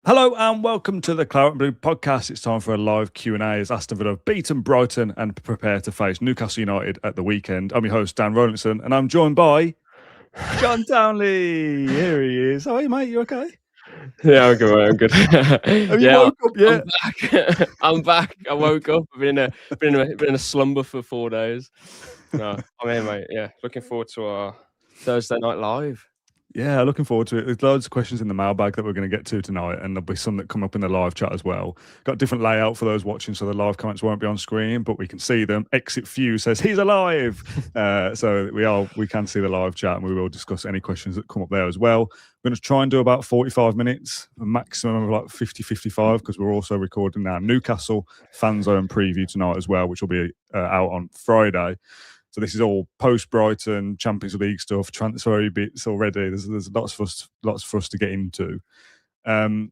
Hello and welcome to the Claret and Blue podcast. It's time for a live Q&A as Aston Villa have beaten Brighton and prepare to face Newcastle United at the weekend. I'm your host, Dan Rolinson, and I'm joined by John Townley. Here he is. How are you, mate? You okay? Yeah, I'm good. I'm good. Have you woke up yet? I'm back. I'm back. I woke up. I've been in a slumber for 4 days. No, I'm here, mate. Yeah, looking forward to our Thursday night live. Yeah, looking forward to it. There's loads of questions in the mailbag that we're going to get to tonight, and there'll be some that come up in the live chat as well. Got a different layout for those watching, so the live comments won't be on screen, but we can see them. Exit Few says he's alive, so we can see the live chat, and we will discuss any questions that come up there as well. We're going to try and do about 45 minutes, a maximum of like 50-55, because we're also recording our Newcastle fan zone preview tonight as well, which will be out on Friday. So this is all post-Brighton, Champions League stuff, transfer bits already. There's lots for us to get into. Do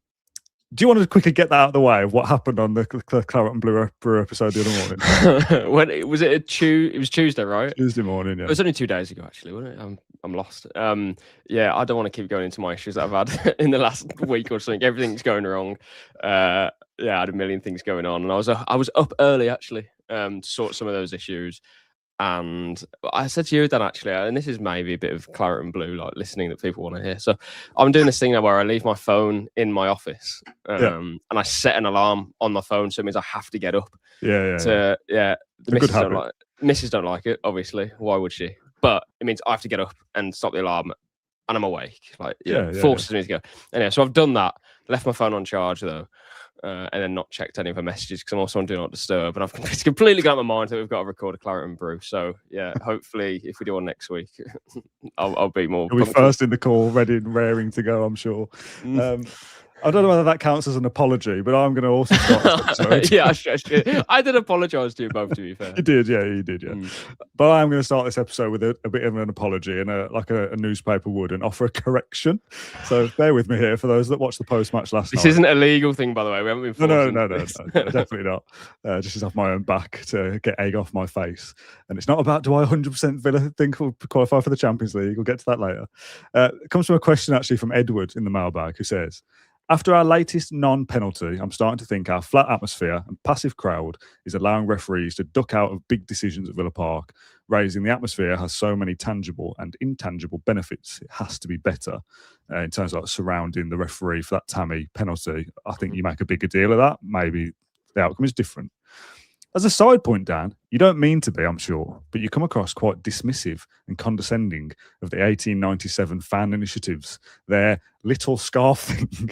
you want to quickly get that out of the way of what happened on the Claret and Blue episode the other morning? When was it? It was Tuesday, right? Tuesday morning, yeah. It was only 2 days ago, actually, wasn't it? I'm lost. Yeah, I don't want to keep going into my issues that I've had in the last week or something. Everything's going wrong. Yeah, I had a million things going on, and I was up early actually to sort some of those issues. And I said to you, Dan, actually, and this is maybe a bit of Claret and Blue, like listening that people want to hear. So I'm doing this thing now where I leave my phone in my office, and I set an alarm on my phone, so it means I have to get up. The missus don't like it, obviously. Why would she? But it means I have to get up and stop the alarm, and I'm awake. Forces me to go. Anyway, so I've done that. Left my phone on charge though. And then not checked any of her messages because I'm also on Do Not Disturb, and I've completely got my mind that we've got to record a Claret and Brew. So yeah, hopefully if we do one next week, I'll be more. You'll be first in the call, ready and raring to go, I'm sure. I don't know whether that counts as an apology, but I'm going to also start. Yeah, I did apologise to you both, to be fair. You did, yeah. But I'm going to start this episode with a bit of an apology and like a newspaper would, and offer a correction. So bear with me here for those that watched the post-match last night. This isn't a legal thing, by the way. We haven't been No, definitely not. Just off my own back to get egg off my face. And it's not about do I 100% Villa think will qualify for the Champions League. We'll get to that later. It comes from a question actually from Edward in the mailbag who says, after our latest non-penalty, I'm starting to think our flat atmosphere and passive crowd is allowing referees to duck out of big decisions at Villa Park. Raising the atmosphere has so many tangible and intangible benefits. It has to be better in terms of like surrounding the referee for that Tammy penalty. I think you make a bigger deal of that. Maybe the outcome is different. As a side point, Dan, you don't mean to be, I'm sure, but you come across quite dismissive and condescending of the 1897 fan initiatives, their little scarf thing.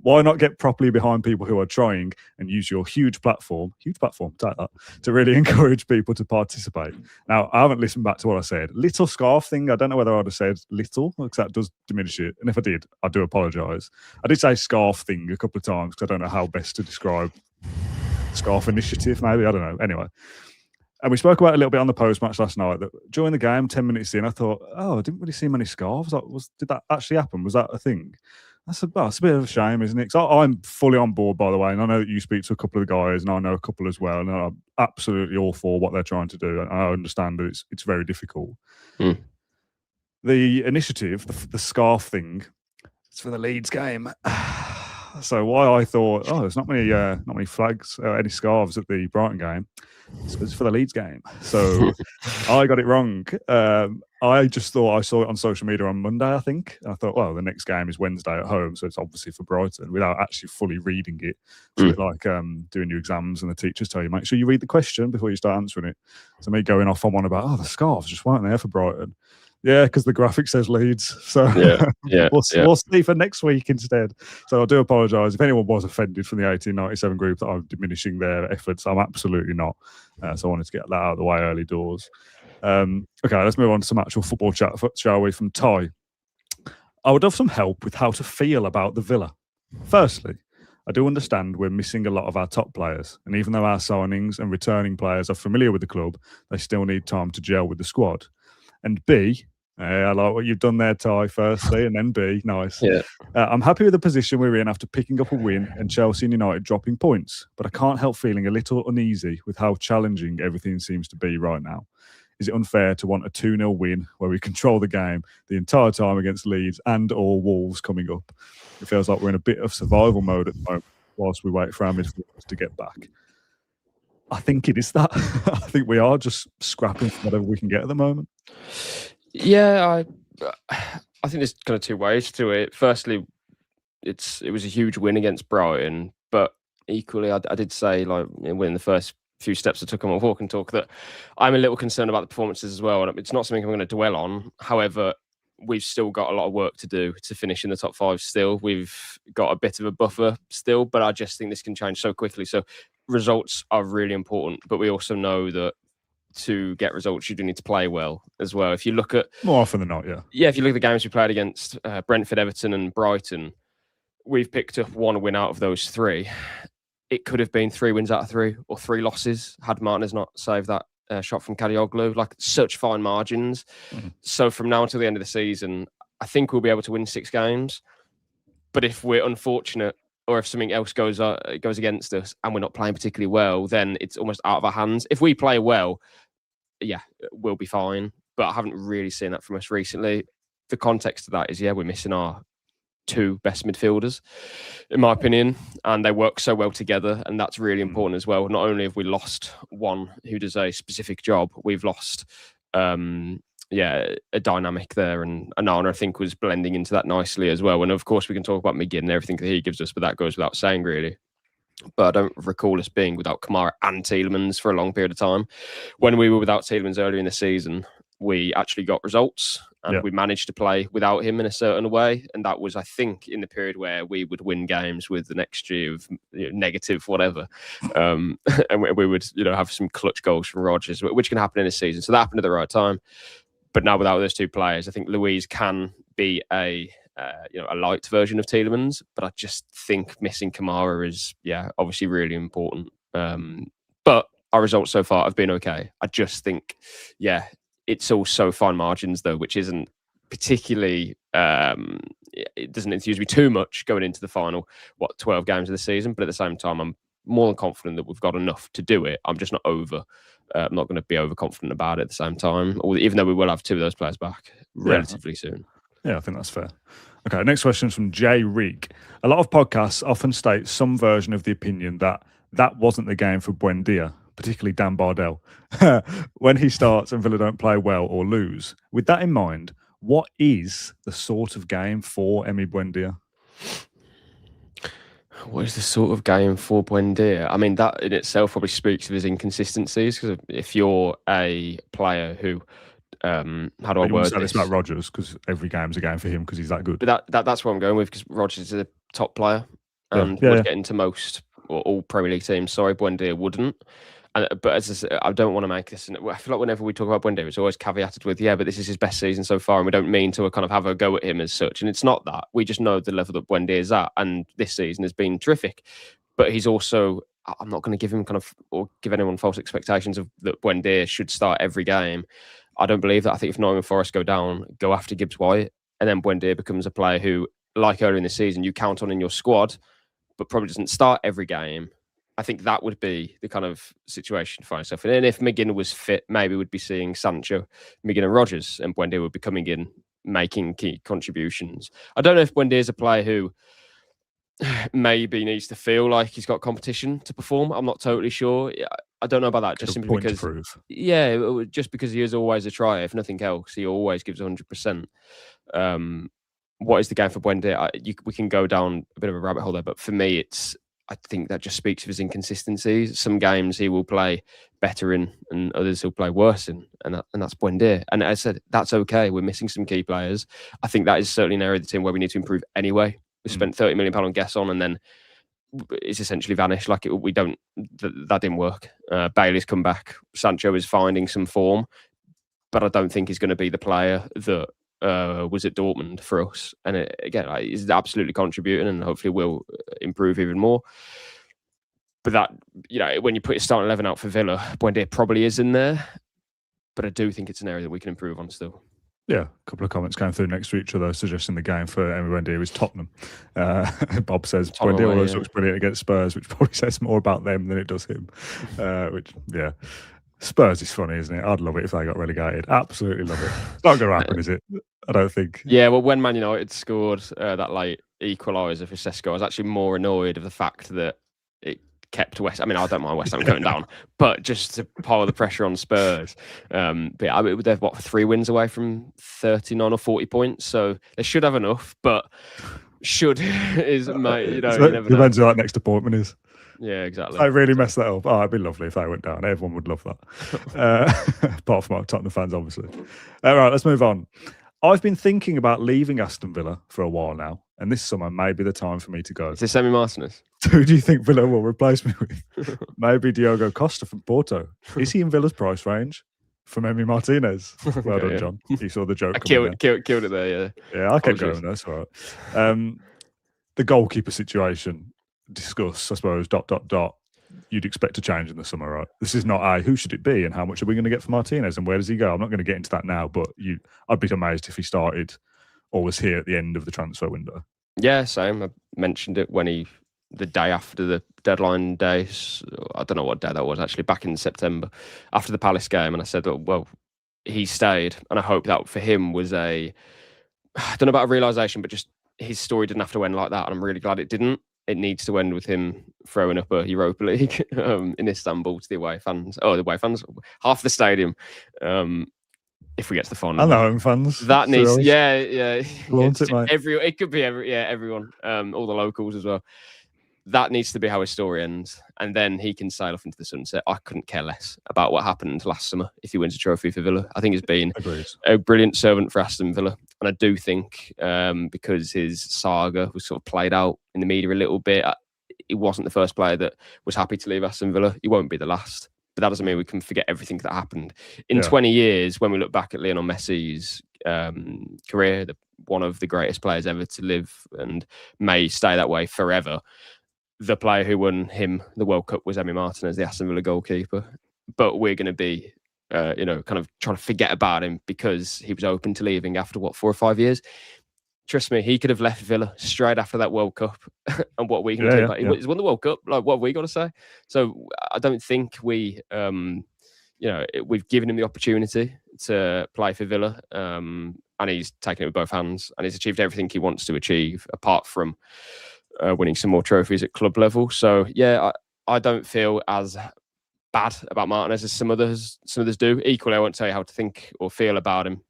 Why not get properly behind people who are trying and use your huge platform, take that, to really encourage people to participate? Now, I haven't listened back to what I said. Little scarf thing, I don't know whether I'd have said little, because that does diminish it. And if I did, I do apologise. I did say scarf thing a couple of times because I don't know how best to describe scarf initiative, maybe, I don't know. Anyway, and we spoke about it a little bit on the post-match last night that during the game, 10 minutes in, I thought, I didn't really see many scarves. Did that actually happen? Was that a thing? It's a bit of a shame, isn't it? Because I'm fully on board, by the way, and I know that you speak to a couple of the guys, and I know a couple as well, and I'm absolutely all for what they're trying to do, and I understand that it's very difficult. The initiative, the scarf thing, it's for the Leeds game. So why I thought, there's not many flags, any scarves at the Brighton game. It's for the Leeds game. So I got it wrong. I just thought I saw it on social media on Monday, I think. And I thought, well, the next game is Wednesday at home, so it's obviously for Brighton, without actually fully reading it. It's a bit like doing your exams and the teachers tell you, make sure you read the question before you start answering it. So me going off on one about, the scarves just weren't there for Brighton. Yeah, because the graphic says Leeds. So we'll see for next week instead. So I do apologise. If anyone was offended from the 1897 group that I'm diminishing their efforts, I'm absolutely not. So I wanted to get that out of the way early doors. Okay, let's move on to some actual football chat, shall we, from Ty. I would have some help with how to feel about the Villa. Firstly, I do understand we're missing a lot of our top players, and even though our signings and returning players are familiar with the club, they still need time to gel with the squad. And B, I like what you've done there, Ty, firstly, and then B, nice. Yeah. I'm happy with the position we're in after picking up a win and Chelsea and United dropping points, but I can't help feeling a little uneasy with how challenging everything seems to be right now. Is it unfair to want a 2-0 win where we control the game the entire time against Leeds and or Wolves coming up? It feels like we're in a bit of survival mode at the moment whilst we wait for our midfielders to get back. I think it is that. I think we are just scrapping for whatever we can get at the moment. Yeah, I think there's kind of two ways to it. Firstly, it was a huge win against Brighton, but equally, I did say, like, within the first few steps I took on my walk and talk, that I'm a little concerned about the performances as well. And it's not something I'm going to dwell on. However, we've still got a lot of work to do to finish in the top 5 still. We've got a bit of a buffer still, but I just think this can change so quickly. So results are really important, but we also know that to get results, you do need to play well as well. If you look at... More often than not, yeah. Yeah, if you look at the games we played against Brentford, Everton and Brighton, we've picked up 1 win out of those 3. It could have been 3 wins out of 3 or 3 losses had Martinez not saved that shot from Kadioglu. Like, such fine margins. Mm-hmm. So from now until the end of the season, I think we'll be able to win 6 games. But if we're unfortunate, or if something else goes against us and we're not playing particularly well, then it's almost out of our hands. If we play well, yeah, we'll be fine. But I haven't really seen that from us recently. The context of that is, yeah, we're missing our 2 best midfielders, in my opinion, and they work so well together, and that's really important as well. Not only have we lost one who does a specific job, we've lost a dynamic there, and Anana, I think, was blending into that nicely as well. And of course we can talk about McGinn and everything that he gives us, but that goes without saying, really. But I don't recall us being without Kamara and Tielemans for a long period of time. When we were without Tielemans earlier in the season, we actually got results, and we managed to play without him in a certain way. And that was, I think, in the period where we would win games with an XG of negative whatever. And we would, have some clutch goals from Rodgers, which can happen in a season. So that happened at the right time. But now without those 2 players, I think Luiz can be a light version of Tielemans. But I just think missing Kamara is, obviously really important. But our results so far have been okay. I just think, it's all so fine margins, though, which isn't particularly... it doesn't enthuse me too much going into the final, 12 games of the season. But at the same time, I'm more than confident that we've got enough to do it. I'm just not I'm not going to be overconfident about it at the same time, even though we will have 2 of those players back relatively soon. Yeah, I think that's fair. Okay, next question is from Jay Reek. A lot of podcasts often state some version of the opinion that wasn't the game for Buendia, particularly Dan Bardell, when he starts and Villa don't play well or lose. With that in mind, what is the sort of game for Emery Buendia? What is the sort of game for Buendia? I mean, that in itself probably speaks of his inconsistencies, because if you're a player who, how do I word this? It's about Rodgers, because every game's a game for him because he's that good. But that's what I'm going with, because Rodgers is a top player and would get into most or all Premier League teams. Sorry, Buendia wouldn't. But as I said, I don't want to make this. I feel like whenever we talk about Buendia, it's always caveated with, but this is his best season so far, and we don't mean to kind of have a go at him as such. And it's not that. We just know the level that Buendia is at, and this season has been terrific. But he's also, I'm not going to give him or give anyone false expectations of that Buendia should start every game. I don't believe that. I think if Nottingham Forest go down, go after Gibbs White, and then Buendia becomes a player who, like earlier in the season, you count on in your squad, but probably doesn't start every game. I think that would be the kind of situation for myself. And then if McGinn was fit, maybe we'd be seeing Sancho, McGinn and Rodgers, and Buendia would be coming in, making key contributions. I don't know if Buendia is a player who maybe needs to feel like he's got competition to perform. I'm not totally sure. I don't know about that. Just simply because, just because he is always a trier. If nothing else, he always gives 100%. What is the game for Buendia? We can go down a bit of a rabbit hole there, but for me, I think that just speaks of his inconsistencies. Some games he will play better in, and others he'll play worse in, and that's Buendia. And as I said, that's okay. We're missing some key players. I think that is certainly an area of the team where we need to improve anyway. We spent £30 million on Gesson, and then it's essentially vanished. Like that didn't work. Bailey's come back. Sancho is finding some form, but I don't think he's going to be the player that was at Dortmund for us. And he's absolutely contributing, and hopefully will improve even more. But that, when you put your starting 11 out for Villa, Buendia probably is in there. But I do think it's an area that we can improve on still. Yeah, a couple of comments going through next to each other suggesting the game for Emery Buendia is Tottenham. Bob says Buendia always looks brilliant against Spurs, which probably says more about them than it does him. Spurs is funny, isn't it? I'd love it if they got relegated. Absolutely love it. It's not going to happen, is it? I don't think. Yeah, well, when Man United scored that late equaliser for Sesko, I was actually more annoyed of the fact that it kept West. I mean, I don't mind West Ham going down, but just to pile the pressure on Spurs. But yeah, I mean, they're 3 wins away from 39 or 40 points, so they should have enough. But should is, mate, you know, you never know. Depends who that next appointment is. Yeah, exactly. I really messed that up. Oh, it'd be lovely if they went down. Everyone would love that. Apart from our Tottenham fans, obviously. Right, let's move on. I've been thinking about leaving Aston Villa for a while now, and this summer may be the time for me to go. Is this Emi Martinez? Who do you think Villa will replace me with? Maybe Diogo Costa from Porto. Is he in Villa's price range? From Emi Martinez. Well done, John. You saw the joke. Killed it there, yeah. Yeah, I kept going. That's all right. The goalkeeper situation, discuss, I suppose, ... You'd expect to change in the summer, right? This is not who should it be and how much are we going to get for Martinez and where does he go? I'm not going to get into that now, but I'd be amazed if he started or was here at the end of the transfer window. Yeah, same. I mentioned it the day after the deadline day. I don't know what day that was, actually, back in September, after the Palace game. And I said, well, he stayed. And I hope that for him was I don't know about a realisation, but just his story didn't have to end like that. And I'm really glad it didn't. It needs to end with him throwing up a Europa League in Istanbul to the away fans. Oh, the away fans, half the stadium. If we get to the final, and the home fans. That needs, yeah. It could be everyone, all the locals as well. That needs to be how his story ends, and then he can sail off into the sunset. I couldn't care less about what happened last summer if he wins a trophy for Villa. I think he's been a brilliant servant for Aston Villa, and I do think because his saga was sort of played out in the media a little bit, he wasn't the first player that was happy to leave Aston Villa. He won't be the last, but that doesn't mean we can forget everything that happened. In 20 years, when we look back at Lionel Messi's career, one of the greatest players ever to live and may stay that way forever, the player who won him the World Cup was Emi Martinez, the Aston Villa goalkeeper. But we're going to be, kind of trying to forget about him because he was open to leaving after, 4 or 5 years. Trust me, he could have left Villa straight after that World Cup. And what we can do about it. He's won the World Cup. Like, what have we got to say? So I don't think we've given him the opportunity to play for Villa. And he's taken it with both hands. And he's achieved everything he wants to achieve, apart from winning some more trophies at club level. So yeah, I don't feel as bad about Martinez as some others do. Equally, I won't tell you how to think or feel about him,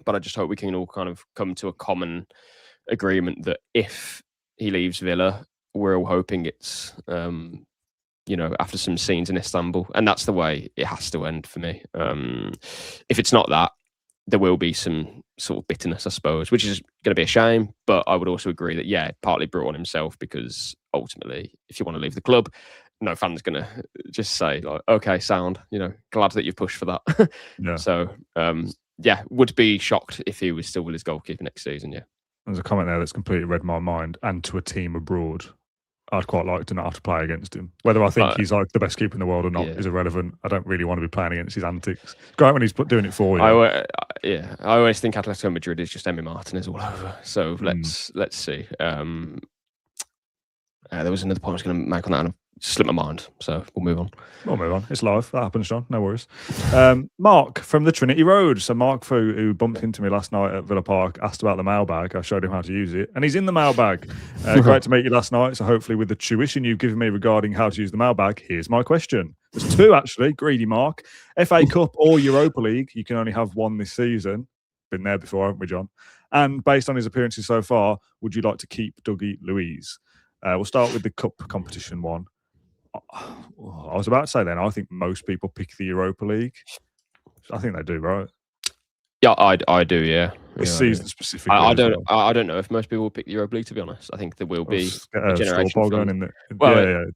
but I just hope we can all kind of come to a common agreement that if he leaves Villa, we're all hoping it's after some scenes in Istanbul, and that's the way it has to end for me. If it's not that, there will be some sort of bitterness, I suppose, which is going to be a shame. But I would also agree that, partly brought on himself, because ultimately, if you want to leave the club, no fan's going to just say, like, okay, sound, glad that you've pushed for that. Yeah. So, would be shocked if he was still with his goalkeeper next season, yeah. There's a comment there that's completely read my mind. And to a team abroad, I'd quite like to not have to play against him. Whether I think he's like the best keeper in the world or not is irrelevant. I don't really want to be playing against his antics. Great when he's doing it for you. I always think Atletico Madrid is just Emi Martinez all over. So let's see. There was another point I was going to make on that, and I've slipped my mind. So we'll move on. It's live. That happens, John. No worries. Mark from the Trinity Road. So Mark, who bumped into me last night at Villa Park, asked about the mailbag. I showed him how to use it, and he's in the mailbag. Great to meet you last night. So hopefully, with the tuition you've given me regarding how to use the mailbag, here's my question. There's 2 actually. Greedy Mark. FA Cup or Europa League. You can only have one this season. Been there before, haven't we, John? And based on his appearances so far, would you like to keep Dougie Luiz? We'll start with the cup competition one. I was about to say then, I think most people pick the Europa League. I think they do, right? Yeah, I do, yeah. This season specifically. I don't know if most people will pick the Europa League, to be honest. I think there will be a generation going in there.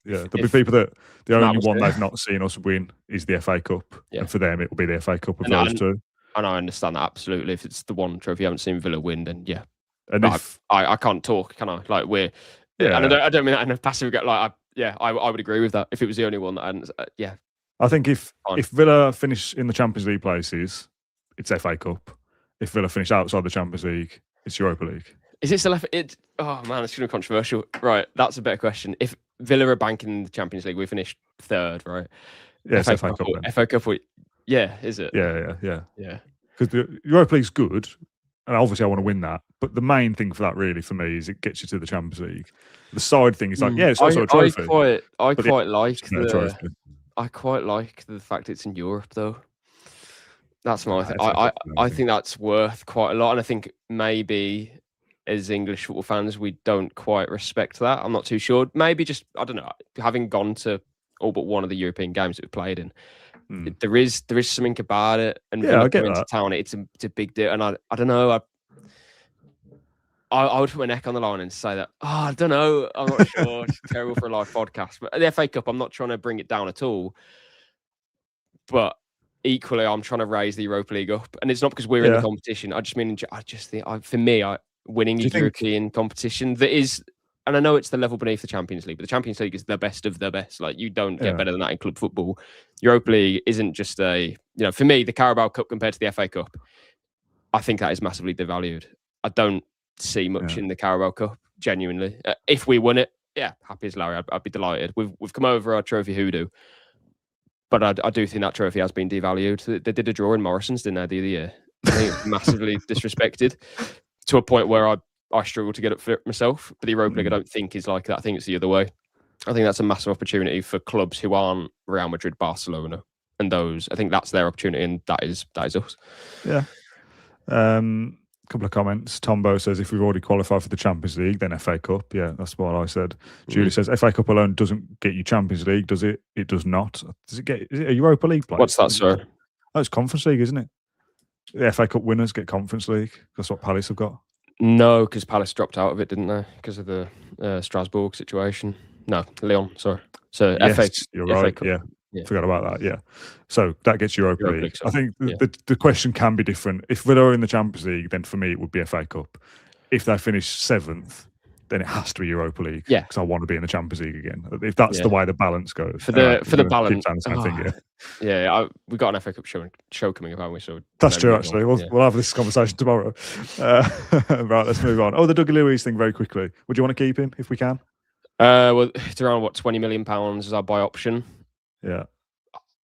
There'll be people that the only one they've not seen us win is the FA Cup. Yeah. And for them, it will be the FA Cup of those two. And I understand that absolutely. If it's the one trophy you haven't seen Villa win, then yeah. And I can't talk, can I? Like, we're... Yeah. And I don't mean that in a passive... Like, I would agree with that if it was the only one that hadn't. I think if Villa finish in the Champions League places, it's FA Cup. If Villa finish outside the Champions League, it's Europa League. Is it still oh man, it's going to be controversial. Right, that's a better question. If Villa are banking the Champions League, we finished 3rd, right? Yeah, it's FA Cup then. FA Cup. Yeah, is it? Yeah. Yeah. Because the Europa League's good, and obviously I want to win that. But the main thing for that, really, for me, is it gets you to the Champions League. The side thing is like, yeah, it's also a trophy. I quite like the fact it's in Europe, though. That's my thing. I think that's worth quite a lot, and I think maybe as English football fans, we don't quite respect that. I'm not too sure. Maybe just, I don't know, having gone to all but one of the European games that we played in, there is something about it. And yeah, I get into that. town, it's a big deal. And I don't know. I would put my neck on the line and say that, I don't know. I'm not sure. It's terrible for a live podcast. But the FA Cup, I'm not trying to bring it down at all. But equally, I'm trying to raise the Europa League up. And it's not because we're in the competition. I just think, for me, winning a European competition that is, and I know it's the level beneath the Champions League, but the Champions League is the best of the best. Like, you don't get better than that in club football. Europa League isn't just for me, the Carabao Cup compared to the FA Cup, I think that is massively devalued. I don't see much in the Carabao Cup, genuinely. If we won it, happy as Larry, I'd be delighted. We've come over our trophy hoodoo, but I do think that trophy has been devalued. They did a draw in Morrison's, didn't they, the other year? I think it's massively disrespected to a point where I struggle to get up for it myself. But the Europa League, I don't think is like that. I think it's the other way. I think that's a massive opportunity for clubs who aren't Real Madrid, Barcelona, and those. I think that's their opportunity, and that is us. Yeah. Couple of comments. Tombo says, if we've already qualified for the Champions League, then FA Cup. Yeah, that's what I said. Julie says, FA Cup alone doesn't get you Champions League, does it? It does not. Is it a Europa League place? What's that, sir? Oh, it's Conference League, isn't it? The FA Cup winners get Conference League. That's what Palace have got. No, because Palace dropped out of it, didn't they? Because of the Strasbourg situation. No, Lyon, sorry. So yes, you're right. FA Cup. Yeah. Forgot about that. Yeah. So that gets Europa League. I think the question can be different. If Villa are in the Champions League, then for me it would be FA Cup. If they finish 7th, then it has to be Europa League. Yeah. Because I want to be in the Champions League again. If that's the way the balance goes. For the balance. We've got an FA Cup show coming up, haven't we? So that's true, actually. We'll have this conversation tomorrow. Right, let's move on. Oh, the Dougie Luiz thing very quickly. Would you want to keep him if we can? Well, it's around £20 million as our buy option. Yeah.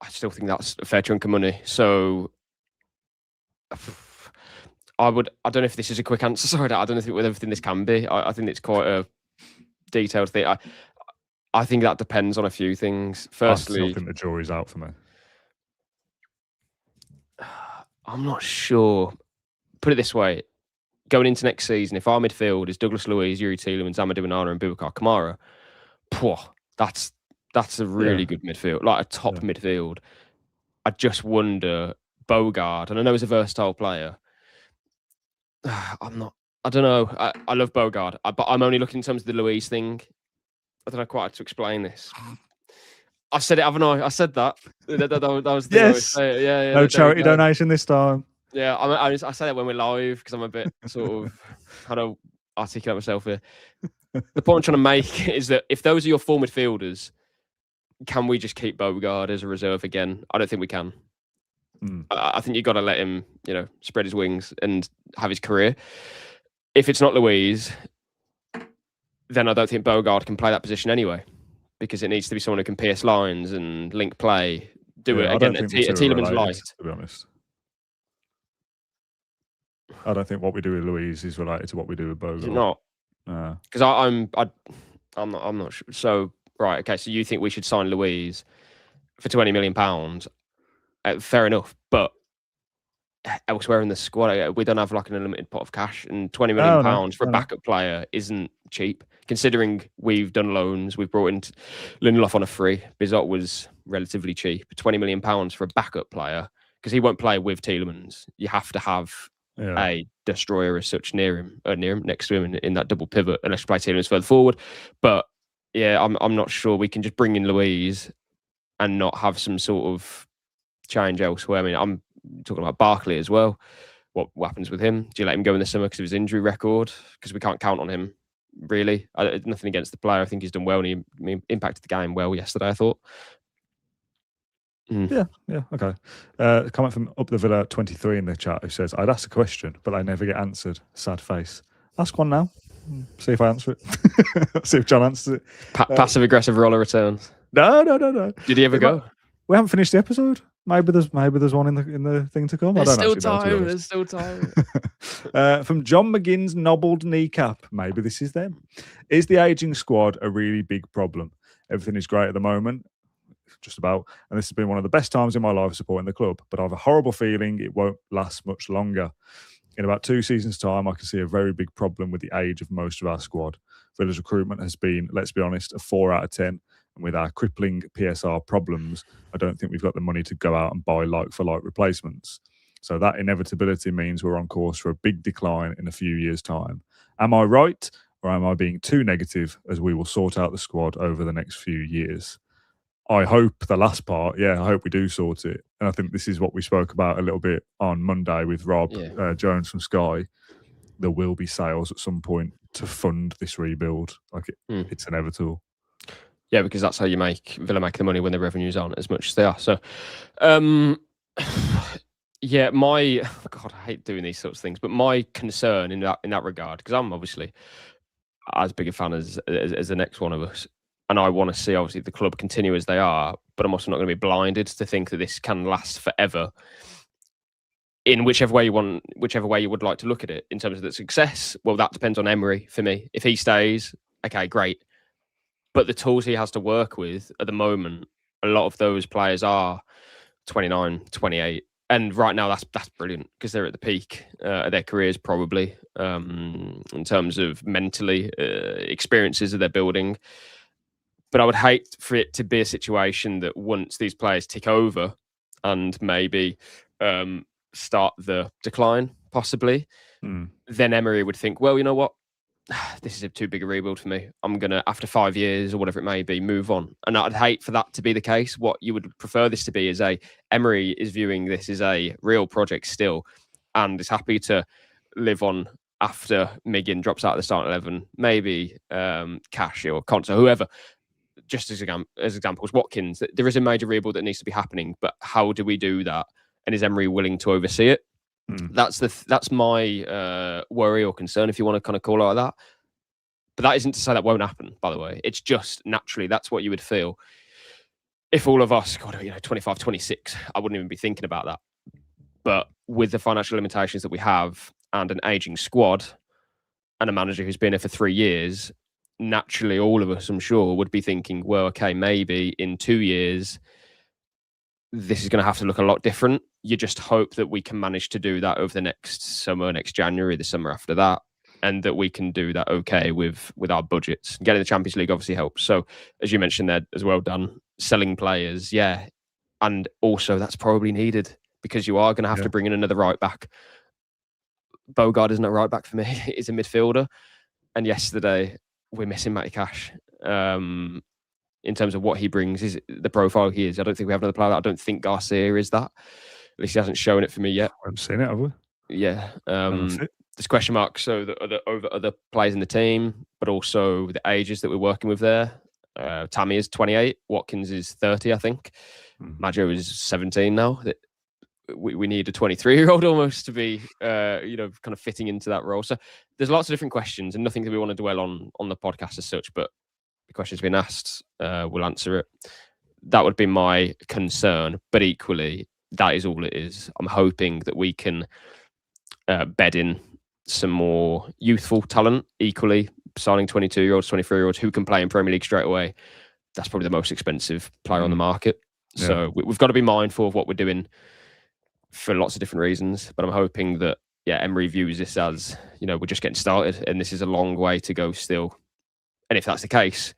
I still think that's a fair chunk of money. So I don't know if this is a quick answer. Sorry, I don't know with everything this can be. I think it's quite a detailed thing. I think that depends on a few things. Firstly, I still think the jury's out for me. I'm not sure. Put it this way. Going into next season, if our midfield is Douglas Luiz, Yuri Tielemans, Amadou Onana and Boubacar Kamara, that's a really good midfield, like a top midfield. I just wonder, Bogard, and I know he's a versatile player. I don't know. I love Bogard, but I'm only looking in terms of the Luiz thing. I don't know quite how to explain this. I said it, haven't I? I said that. That was the yes. Yeah. No charity donation this time. Yeah, I say that when we're live because I'm a bit sort of how to articulate myself here. The point I'm trying to make is that if those are your four midfielders, can we just keep Bogard as a reserve again? I don't think we can. I think you've got to let him, spread his wings and have his career. If it's not Luiz, then I don't think Bogard can play that position anyway, because it needs to be someone who can pierce lines and link play. Do it again. A Tielemans light. To be honest, I don't think what we do with Luiz is related to what we do with Bogard. Is it not? Because I'm not sure. So right, okay. So you think we should sign Luiz for £20 million? Fair enough, but elsewhere in the squad, we don't have like an unlimited pot of cash, and £20 million for a backup player isn't cheap. Considering we've done loans, we've brought in Lindelof on a free. Bizot was relatively cheap. £20 million for a backup player, because he won't play with Tielemans. You have to have a destroyer as such near him, next to him in that double pivot, unless you play Tielemans further forward. But yeah, I'm not sure we can just bring in Luiz and not have some sort of change elsewhere. I mean, I'm talking about Barkley as well. What happens with him? Do you let him go in the summer because of his injury record? Because we can't count on him, really. Nothing against the player. I think he's done well, and he impacted the game well yesterday, I thought. Yeah, okay. Comment from Up the Villa 23 in the chat who says, I'd ask a question, but I never get answered. Sad face. Ask one now. See if I answer it. See if John answers it. Passive-aggressive roller returns. No. Did he ever go? We haven't finished the episode. Maybe there's one in the thing to come. There's I don't still actually know, to be time. There's still time. From John McGinn's nobbled kneecap. Maybe this is them. Is the aging squad a really big problem? Everything is great at the moment, just about, and this has been one of the best times in my life supporting the club, but I have a horrible feeling it won't last much longer. In about 2 seasons' time, I can see a very big problem with the age of most of our squad. Villa's recruitment has been, let's be honest, a 4 out of 10. And with our crippling PSR problems, I don't think we've got the money to go out and buy like-for-like replacements. So that inevitability means we're on course for a big decline in a few years' time. Am I right, or am I being too negative, as we will sort out the squad over the next few years? I hope the last part, I hope we do sort it. And I think this is what we spoke about a little bit on Monday with Rob Jones from Sky. There will be sales at some point to fund this rebuild. It's inevitable. Yeah, because that's how Villa make the money when the revenues aren't as much as they are. So, God, I hate doing these sorts of things, but my concern in that regard, because I'm obviously as big a fan as the next one of us, and I want to see obviously the club continue as they are, but I'm also not going to be blinded to think that this can last forever. In whichever way you would like to look at it, in terms of the success, well, that depends on Emery for me. If he stays, okay, great. But the tools he has to work with at the moment, a lot of those players are 29, 28. And right now, that's brilliant because they're at the peak of their careers, probably, in terms of mentally experiences that they're building. But I would hate for it to be a situation that once these players tick over and maybe start the decline, possibly, then Emery would think, well, you know what? This is too big a rebuild for me. I'm going to, after 5 years or whatever it may be, move on. And I'd hate for that to be the case. What you would prefer this to be is Emery is viewing this as a real project still and is happy to live on after Miggin drops out of the starting 11, maybe Cash or Conte, whoever. Just as examples, Watkins, there is a major rebuild that needs to be happening, but how do we do that? And is Emery willing to oversee it? That's my worry or concern, if you want to kind of call it like that. But that isn't to say that won't happen, by the way. It's just naturally that's what you would feel if all of us, 25, 26, I wouldn't even be thinking about that. But with the financial limitations that we have and an aging squad and a manager who's been here for 3 years, naturally all of us, I'm sure, would be thinking, well, okay, maybe in 2 years, this is going to have to look a lot different. You just hope that we can manage to do that over the next summer, next January, the summer after that, and that we can do that okay with our budgets. Getting the Champions League obviously helps. So, as you mentioned there as well, Dan, selling players, yeah. And also that's probably needed because you are going to have to bring in another right back. Bogard isn't a right back for me. He's a midfielder. And yesterday, we're missing Matty Cash. In terms of what he brings, is the profile he is. I don't think we have another player that I don't think Garcia is that. At least he hasn't shown it for me yet. I haven't seen it, have we? Yeah. There's question marks over other players in the team, but also the ages that we're working with there. Tammy is 28. Watkins is 30, I think. Maggio is 17 now. We need a 23-year-old almost to be, kind of fitting into that role. So there's lots of different questions and nothing that we want to dwell on the podcast as such, but the question's been asked, we'll answer it. That would be my concern, but equally, that is all it is. I'm hoping that we can bed in some more youthful talent, equally signing 22-year-olds, 23-year-olds who can play in Premier League straight away. That's probably the most expensive player on the market. Yeah. So we've got to be mindful of what we're doing for lots of different reasons. But I'm hoping that, Emery views this as, we're just getting started and this is a long way to go still. And if that's the case,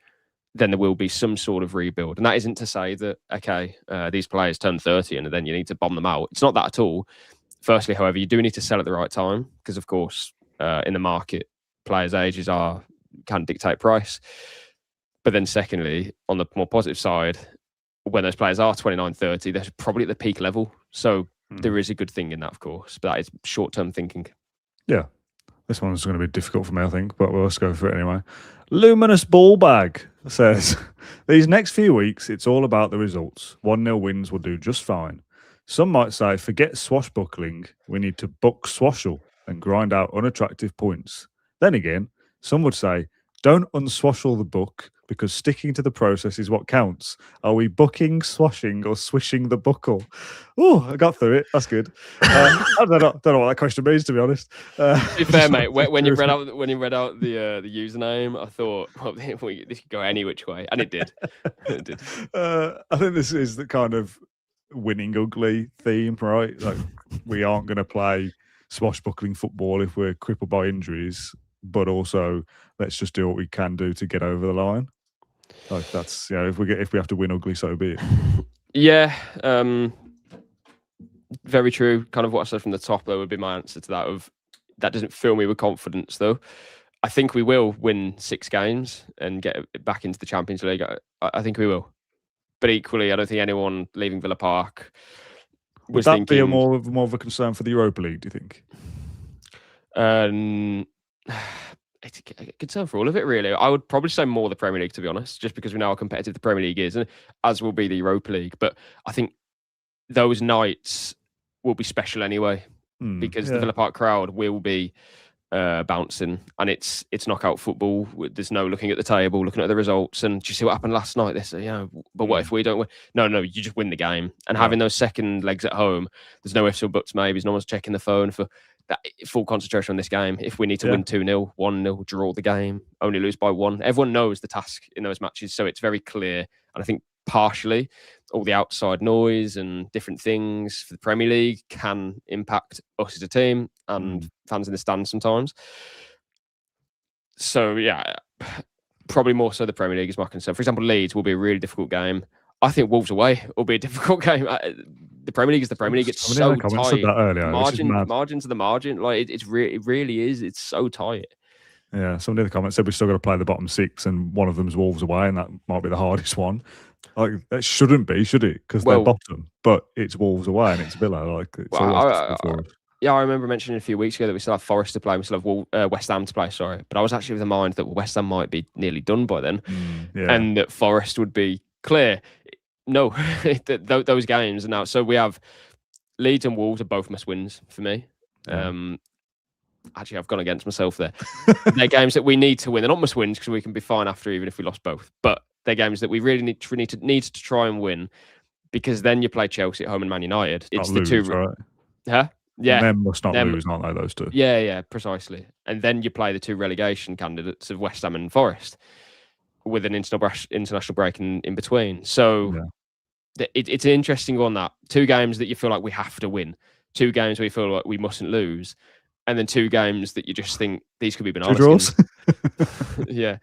then there will be some sort of rebuild. And that isn't to say that, these players turn 30 and then you need to bomb them out. It's not that at all. Firstly, however, you do need to sell at the right time because, of course, in the market, players' ages can dictate price. But then secondly, on the more positive side, when those players are 29, 30, they're probably at the peak level. So there is a good thing in that, of course. But that is short-term thinking. Yeah. This one's going to be difficult for me, I think, but let's go for it anyway. Luminous Ballbag says, these next few weeks, it's all about the results. 1-0 wins will do just fine. Some might say, forget swashbuckling. We need to buck swashel and grind out unattractive points. Then again, some would say, Don't unswashel the book, because sticking to the process is what counts. Are we bucking, swashing, or swishing the buckle? Oh, I got through it. That's good. I don't know what that question means, to be honest. To be fair, mate, when you read out the username, I thought, well, this could go any which way, and it did. It did. I think this is the kind of winning ugly theme, right? Like, we aren't going to play swashbuckling football if we're crippled by injuries, but also let's just do what we can do to get over the line. Like, that's, if we have to win ugly, so be it. Yeah, very true. Kind of what I said from the top, though, would be my answer to that. That doesn't fill me with confidence, though. I think we will win 6 games and get back into the Champions League. I think we will. But equally, I don't think anyone leaving Villa Park was would that be more of a concern for the Europa League, do you think? It's a concern for all of it, really. I would probably say more the Premier League, to be honest, just because we know how competitive the Premier League is, and as will be the Europa League. But I think those nights will be special anyway, because the Villa Park crowd will be bouncing, and it's knockout football. There's no looking at the table, looking at the results, and do you see what happened last night? They say, but what if we don't win? No, you just win the game. And having those second legs at home, there's no ifs or buts, maybe. No one's checking the phone for that full concentration on this game. If we need to win 2-0, 1-0, draw the game, only lose by 1, everyone knows the task in those matches, so it's very clear. And I think partially all the outside noise and different things for the Premier League can impact us as a team and fans in the stands sometimes. So yeah, probably more so the Premier League is my concern. For example, Leeds will be a really difficult game. I think Wolves away will be a difficult game. The Premier League is the Premier League. It's so tight. Margin to the margin. Like it really is. It's so tight. Yeah, somebody in the comments said we're still going to play the bottom 6, and one of them's Wolves away, and that might be the hardest one. Like, that shouldn't be, should it? Because they're bottom, but it's Wolves away and it's Villa. Like, it's I remember mentioning a few weeks ago that we still have Forest to play, we still have West Ham to play. Sorry, but I was actually of the mind that West Ham might be nearly done by then, and that Forest would be clear. No, those games are now. So we have Leeds and Wolves are both must wins for me. Actually, I've gone against myself there. They're games that we need to win. They're not must wins because we can be fine after, even if we lost both. But they're games that we really need to try and win, because then you play Chelsea at home and Man United. It's the two, right? Huh? Yeah, them must not lose, aren't they? Those two. Yeah, precisely. And then you play the 2 relegation candidates of West Ham and Forest, with an international break in between. So it's an interesting one. That 2 games that you feel like we have to win, 2 games where you feel like we mustn't lose, and then 2 games that you just think these could be banana skins. Yeah.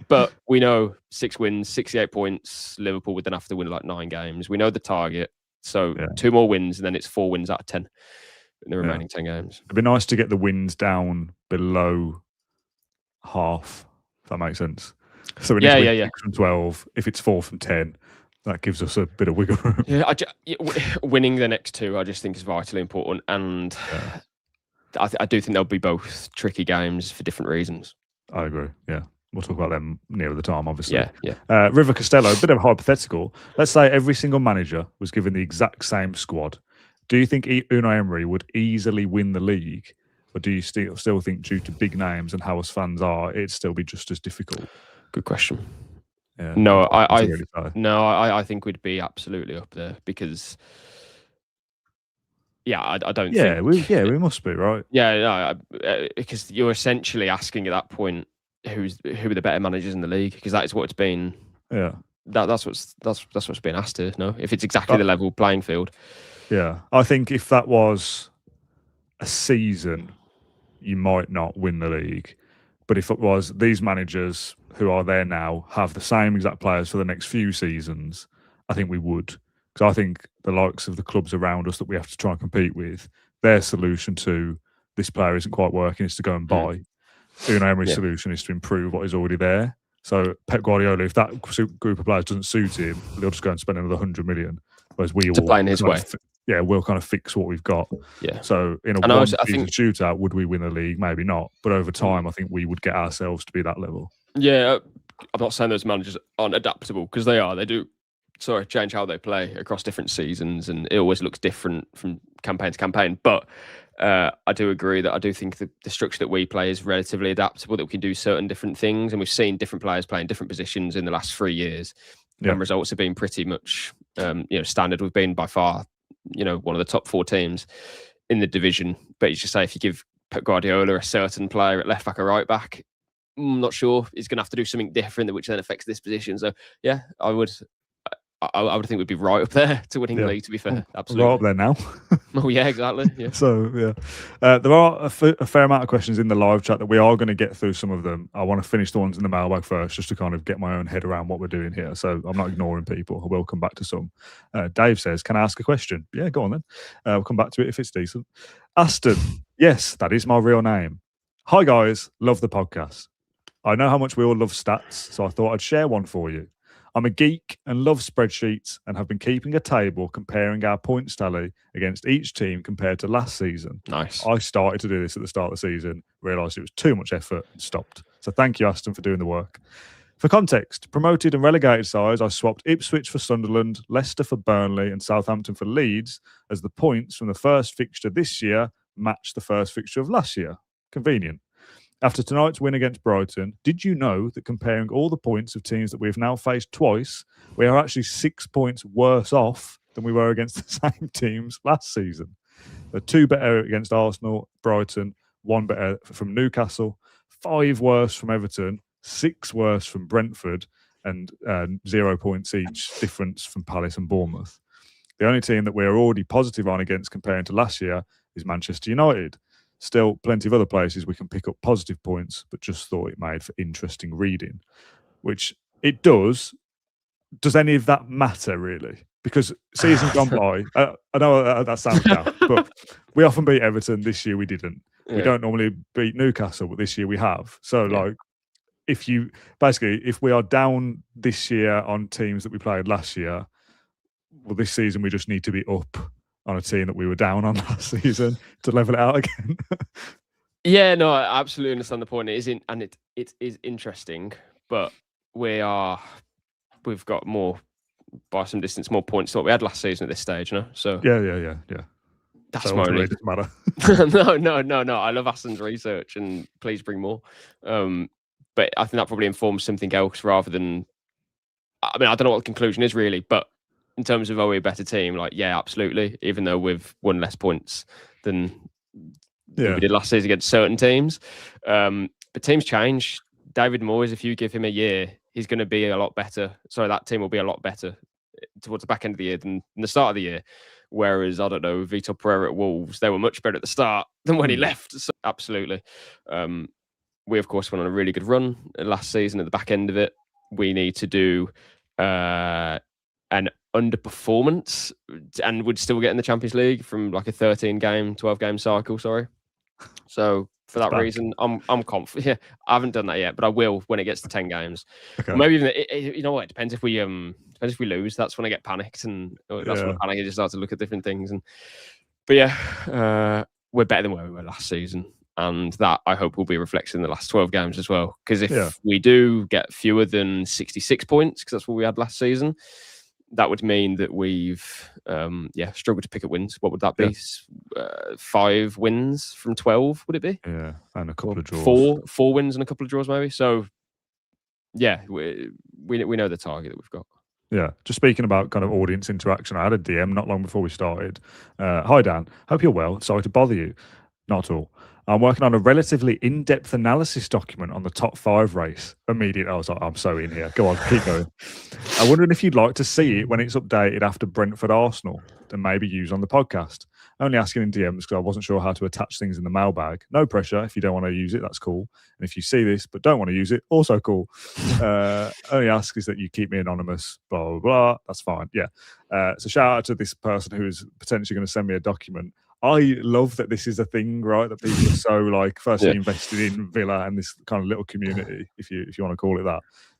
But we know 6 wins, 68 points. Liverpool would then have to win like 9 games. We know the target. So 2 more wins, and then it's 4 wins out of 10 in the remaining 10 games. It'd be nice to get the wins down below half, if that makes sense. So we need to win 6 from 12. If it's 4 from 10, that gives us a bit of wiggle room. Yeah, winning the next 2, I just think is vitally important. And I do think they'll be both tricky games for different reasons. I agree, yeah. We'll talk about them nearer the time, obviously. Yeah. River Costello, a bit of a hypothetical. Let's say every single manager was given the exact same squad. Do you think Unai Emery would easily win the league? Or do you still think, due to big names and how us fans are, it'd still be just as difficult? Good question. Yeah, no, I think we'd be absolutely up there, because I don't think... we must be, right? Yeah, because you're essentially asking at that point, who are the better managers in the league, because that is what it's been. Yeah, that's what's being asked here. No, if it's exactly the level playing field. Yeah, I think if that was a season, you might not win the league. But if it was these managers who are there now have the same exact players for the next few seasons, I think we would. Because I think the likes of the clubs around us that we have to try and compete with, their solution to this player isn't quite working is to go and buy. Unai Emery's solution is to improve what is already there. So Pep Guardiola, if that group of players doesn't suit him, they'll just go and spend another 100 million. Whereas we all play in his way. We'll kind of fix what we've got. Yeah. So in a one-season shootout, would we win the league? Maybe not. But over time, I think we would get ourselves to be that level. Yeah, I'm not saying those managers aren't adaptable, because they are. They do change how they play across different seasons, and it always looks different from campaign to campaign. But I do agree that I do think the structure that we play is relatively adaptable, that we can do certain different things. And we've seen different players playing different positions in the last 3 years. And results have been pretty much, standard. We've been by far, one of the top 4 teams in the division. But you just say, if you give Pep Guardiola a certain player at left back or right back, I'm not sure he's going to have to do something different, which then affects this position. So, yeah, I would think we'd be right up there to winning the league, to be fair. Absolutely. Right up there now. Oh, yeah, exactly. Yeah. So, there are a fair amount of questions in the live chat that we are going to get through some of them. I want to finish the ones in the mailbag first, just to kind of get my own head around what we're doing here. So I'm not ignoring people. I will come back to some. Dave says, can I ask a question? Yeah, go on then. We'll come back to it if it's decent. Aston, yes, that is my real name. Hi, guys. Love the podcast. I know how much we all love stats, so I thought I'd share one for you. I'm a geek and love spreadsheets and have been keeping a table comparing our points tally against each team compared to last season. Nice. I started to do this at the start of the season, realised it was too much effort and stopped. So thank you, Aston, for doing the work. For context, promoted and relegated sides, I swapped Ipswich for Sunderland, Leicester for Burnley and Southampton for Leeds, as the points from the first fixture this year matched the first fixture of last year. Convenient. After tonight's win against Brighton, did you know that comparing all the points of teams that we've now faced twice, we are actually 6 points worse off than we were against the same teams last season? They're 2 better against Arsenal, Brighton, 1 better from Newcastle, 5 worse from Everton, 6 worse from Brentford, and 0 points each difference from Palace and Bournemouth. The only team that we're already positive on against comparing to last year is Manchester United. Still, plenty of other places we can pick up positive points, but just thought it made for interesting reading, which it does. Does any of that matter, really? Because seasons gone by, I know that sounds daft, but we often beat Everton. This year we didn't. Yeah. We don't normally beat Newcastle, but this year we have. So, if we are down this year on teams that we played last year, well, this season we just need to be up on a team that we were down on last season to level it out again. Yeah, no, I absolutely understand the point. It is interesting, but we've got more, by some distance, more points than what we had last season at this stage, no? So yeah. That's my only. Doesn't matter. No. I love Aston's research, and please bring more. But I think that probably informs something else rather than. I mean, I don't know what the conclusion is really, but in terms of are we a better team? Yeah, absolutely. Even though we've won less points than we did last season against certain teams. But teams change. David Moyes, if you give him a year, he's going to be a lot better. Sorry, that team will be a lot better towards the back end of the year than the start of the year. Whereas, I don't know, Vitor Pereira at Wolves, they were much better at the start than when he left. So, absolutely. We, of course, went on a really good run last season at the back end of it. We need to do an underperformance and would still get in the Champions League from a 12 game cycle, So for that reason, I'm confident. Yeah, I haven't done that yet, but I will when it gets to 10 games. Okay. Or maybe even you know what? It depends if we lose. That's when I get panicked, and that's when I panic. I just start to look at different things. But we're better than where we were last season, and that I hope will be reflected in the last 12 games as well. Because if we do get fewer than 66 points, because that's what we had last season, that would mean that we've struggled to pick up wins. What would that be? 5 wins from 12, would it be? Yeah, and a couple of draws. 4 wins and a couple of draws, maybe. So, yeah, we know the target that we've got. Yeah, just speaking about kind of audience interaction, I had a DM not long before we started. Hi, Dan. Hope you're well. Sorry to bother you. Not at all. I'm working on a relatively in-depth analysis document on the top 5 race. Immediately, I was like, I'm so in here. Go on, keep going. I'm wondering if you'd like to see it when it's updated after Brentford Arsenal, and maybe use on the podcast. Only asking in DMs because I wasn't sure how to attach things in the mailbag. No pressure. If you don't want to use it, that's cool. And if you see this but don't want to use it, also cool. Only ask is that you keep me anonymous, blah, blah, blah. That's fine. Yeah. So shout out to this person who is potentially going to send me a document. I love that this is a thing, right? That people are so firstly invested in Villa and this kind of little community, if you want to call it that.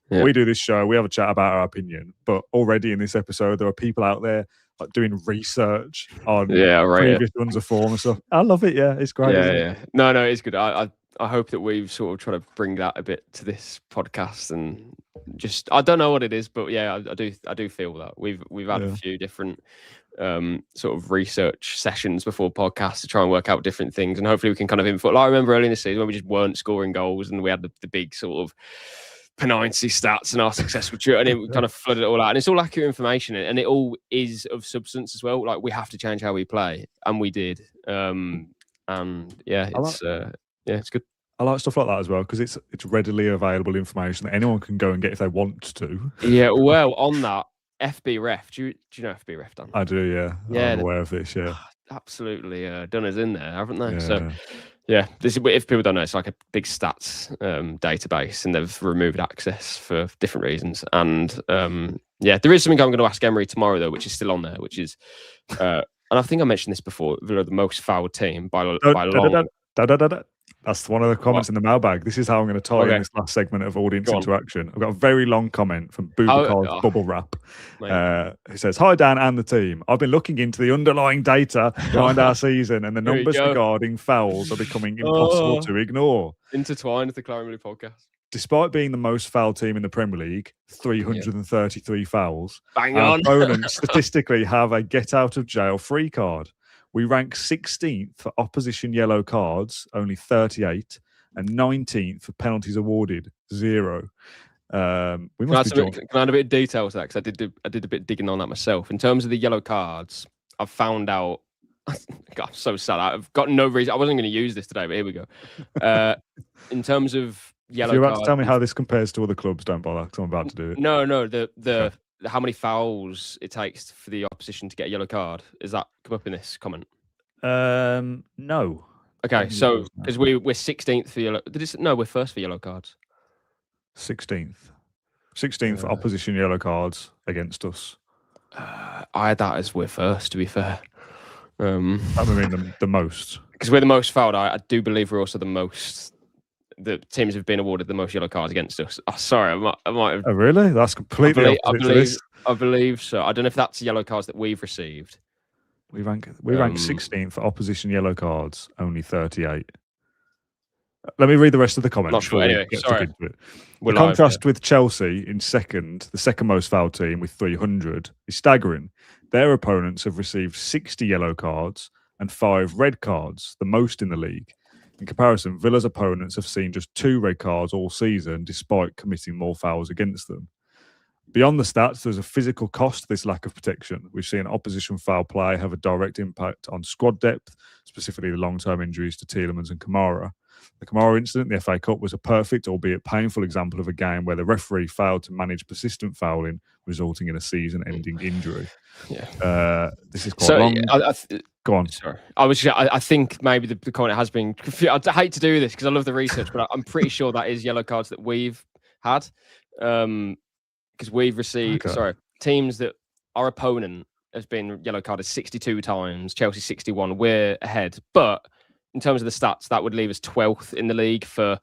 Yeah. We do this show, we have a chat about our opinion, but already in this episode, there are people out there doing research on previous runs of form and stuff. I love it. Yeah, it's great. Yeah. No, it's good. I I hope that we've sort of tried to bring that a bit to this podcast, and just I don't know what it is, but yeah, I do feel that we've had a few different sort of research sessions before podcasts to try and work out different things, and hopefully we can kind of info. Like I remember early in the season when we just weren't scoring goals, and we had the big sort of P90 stats and our successful shoot, and it kind of flooded it all out. And it's all accurate information, and it all is of substance as well. Like we have to change how we play, and we did. And yeah, it's good. I like stuff like that as well because it's readily available information that anyone can go and get if they want to. Yeah, well, on that FB Ref, do you know FB Ref, Dan? I do, yeah. Yeah, I'm aware of this. Yeah, absolutely done us in there, haven't they? Yeah. So yeah, this is, if people don't know, it's like a big stats database, and they've removed access for different reasons. And yeah, there is something I'm going to ask Emery tomorrow though, which is still on there, which is, and I think I mentioned this before, Villa are the most fouled team by long. That's one of the comments in the mailbag. This is how I'm going to tie in this last segment of audience interaction. I've got a very long comment from Boubacar's Bubble Wrap, who says, "Hi Dan and the team. I've been looking into the underlying data behind our season, and the numbers regarding fouls are becoming impossible to ignore." Intertwined with the Clary podcast. Despite being the most fouled team in the Premier League, 333 fouls, Bang our on. opponents statistically have a get out of jail free card. We rank 16th for opposition yellow cards, only 38, and 19th for penalties awarded, 0. We must can I add a bit of detail to that? Because I did a bit of digging on that myself. In terms of the yellow cards, I've found out. God, I'm so sad. I've got no reason. I wasn't going to use this today, but here we go. In terms of yellow cards, if you're about to tell me how this compares to other clubs, don't bother, because I'm about to do it. No. How many fouls it takes for the opposition to get a yellow card? Is that come up in this comment? No. Okay, so because we're 16th for yellow. We're first for yellow cards. 16th for opposition yellow cards against us. I had that as we're first. To be fair, that would mean the most because we're the most fouled. I do believe we're also the most. The teams have been awarded the most yellow cards against us. Oh, sorry, I might have. Oh, really? That's completely opposite. I believe so. I don't know if that's yellow cards that we've received. We rank 16th for opposition yellow cards, only 38. Let me read the rest of the comments. Not sure. Anyway, sorry. The contrast with Chelsea in second, the second most fouled team with 300, is staggering. Their opponents have received 60 yellow cards and 5 red cards, the most in the league. In comparison, Villa's opponents have seen just 2 red cards all season, despite committing more fouls against them. Beyond the stats, there's a physical cost to this lack of protection. We've seen opposition foul play have a direct impact on squad depth, specifically the long-term injuries to Tielemans and Kamara. The Kamara incident in the FA Cup was a perfect, albeit painful, example of a game where the referee failed to manage persistent fouling, resulting in a season-ending injury. Yeah, this is quite long. Go on. Sorry, I think maybe the comment has been. I hate to do this because I love the research, but I'm pretty sure that is yellow cards that we've had. Because we've received teams that our opponent has been yellow carded 62 times, Chelsea 61. We're ahead, but in terms of the stats, that would leave us 12th in the league for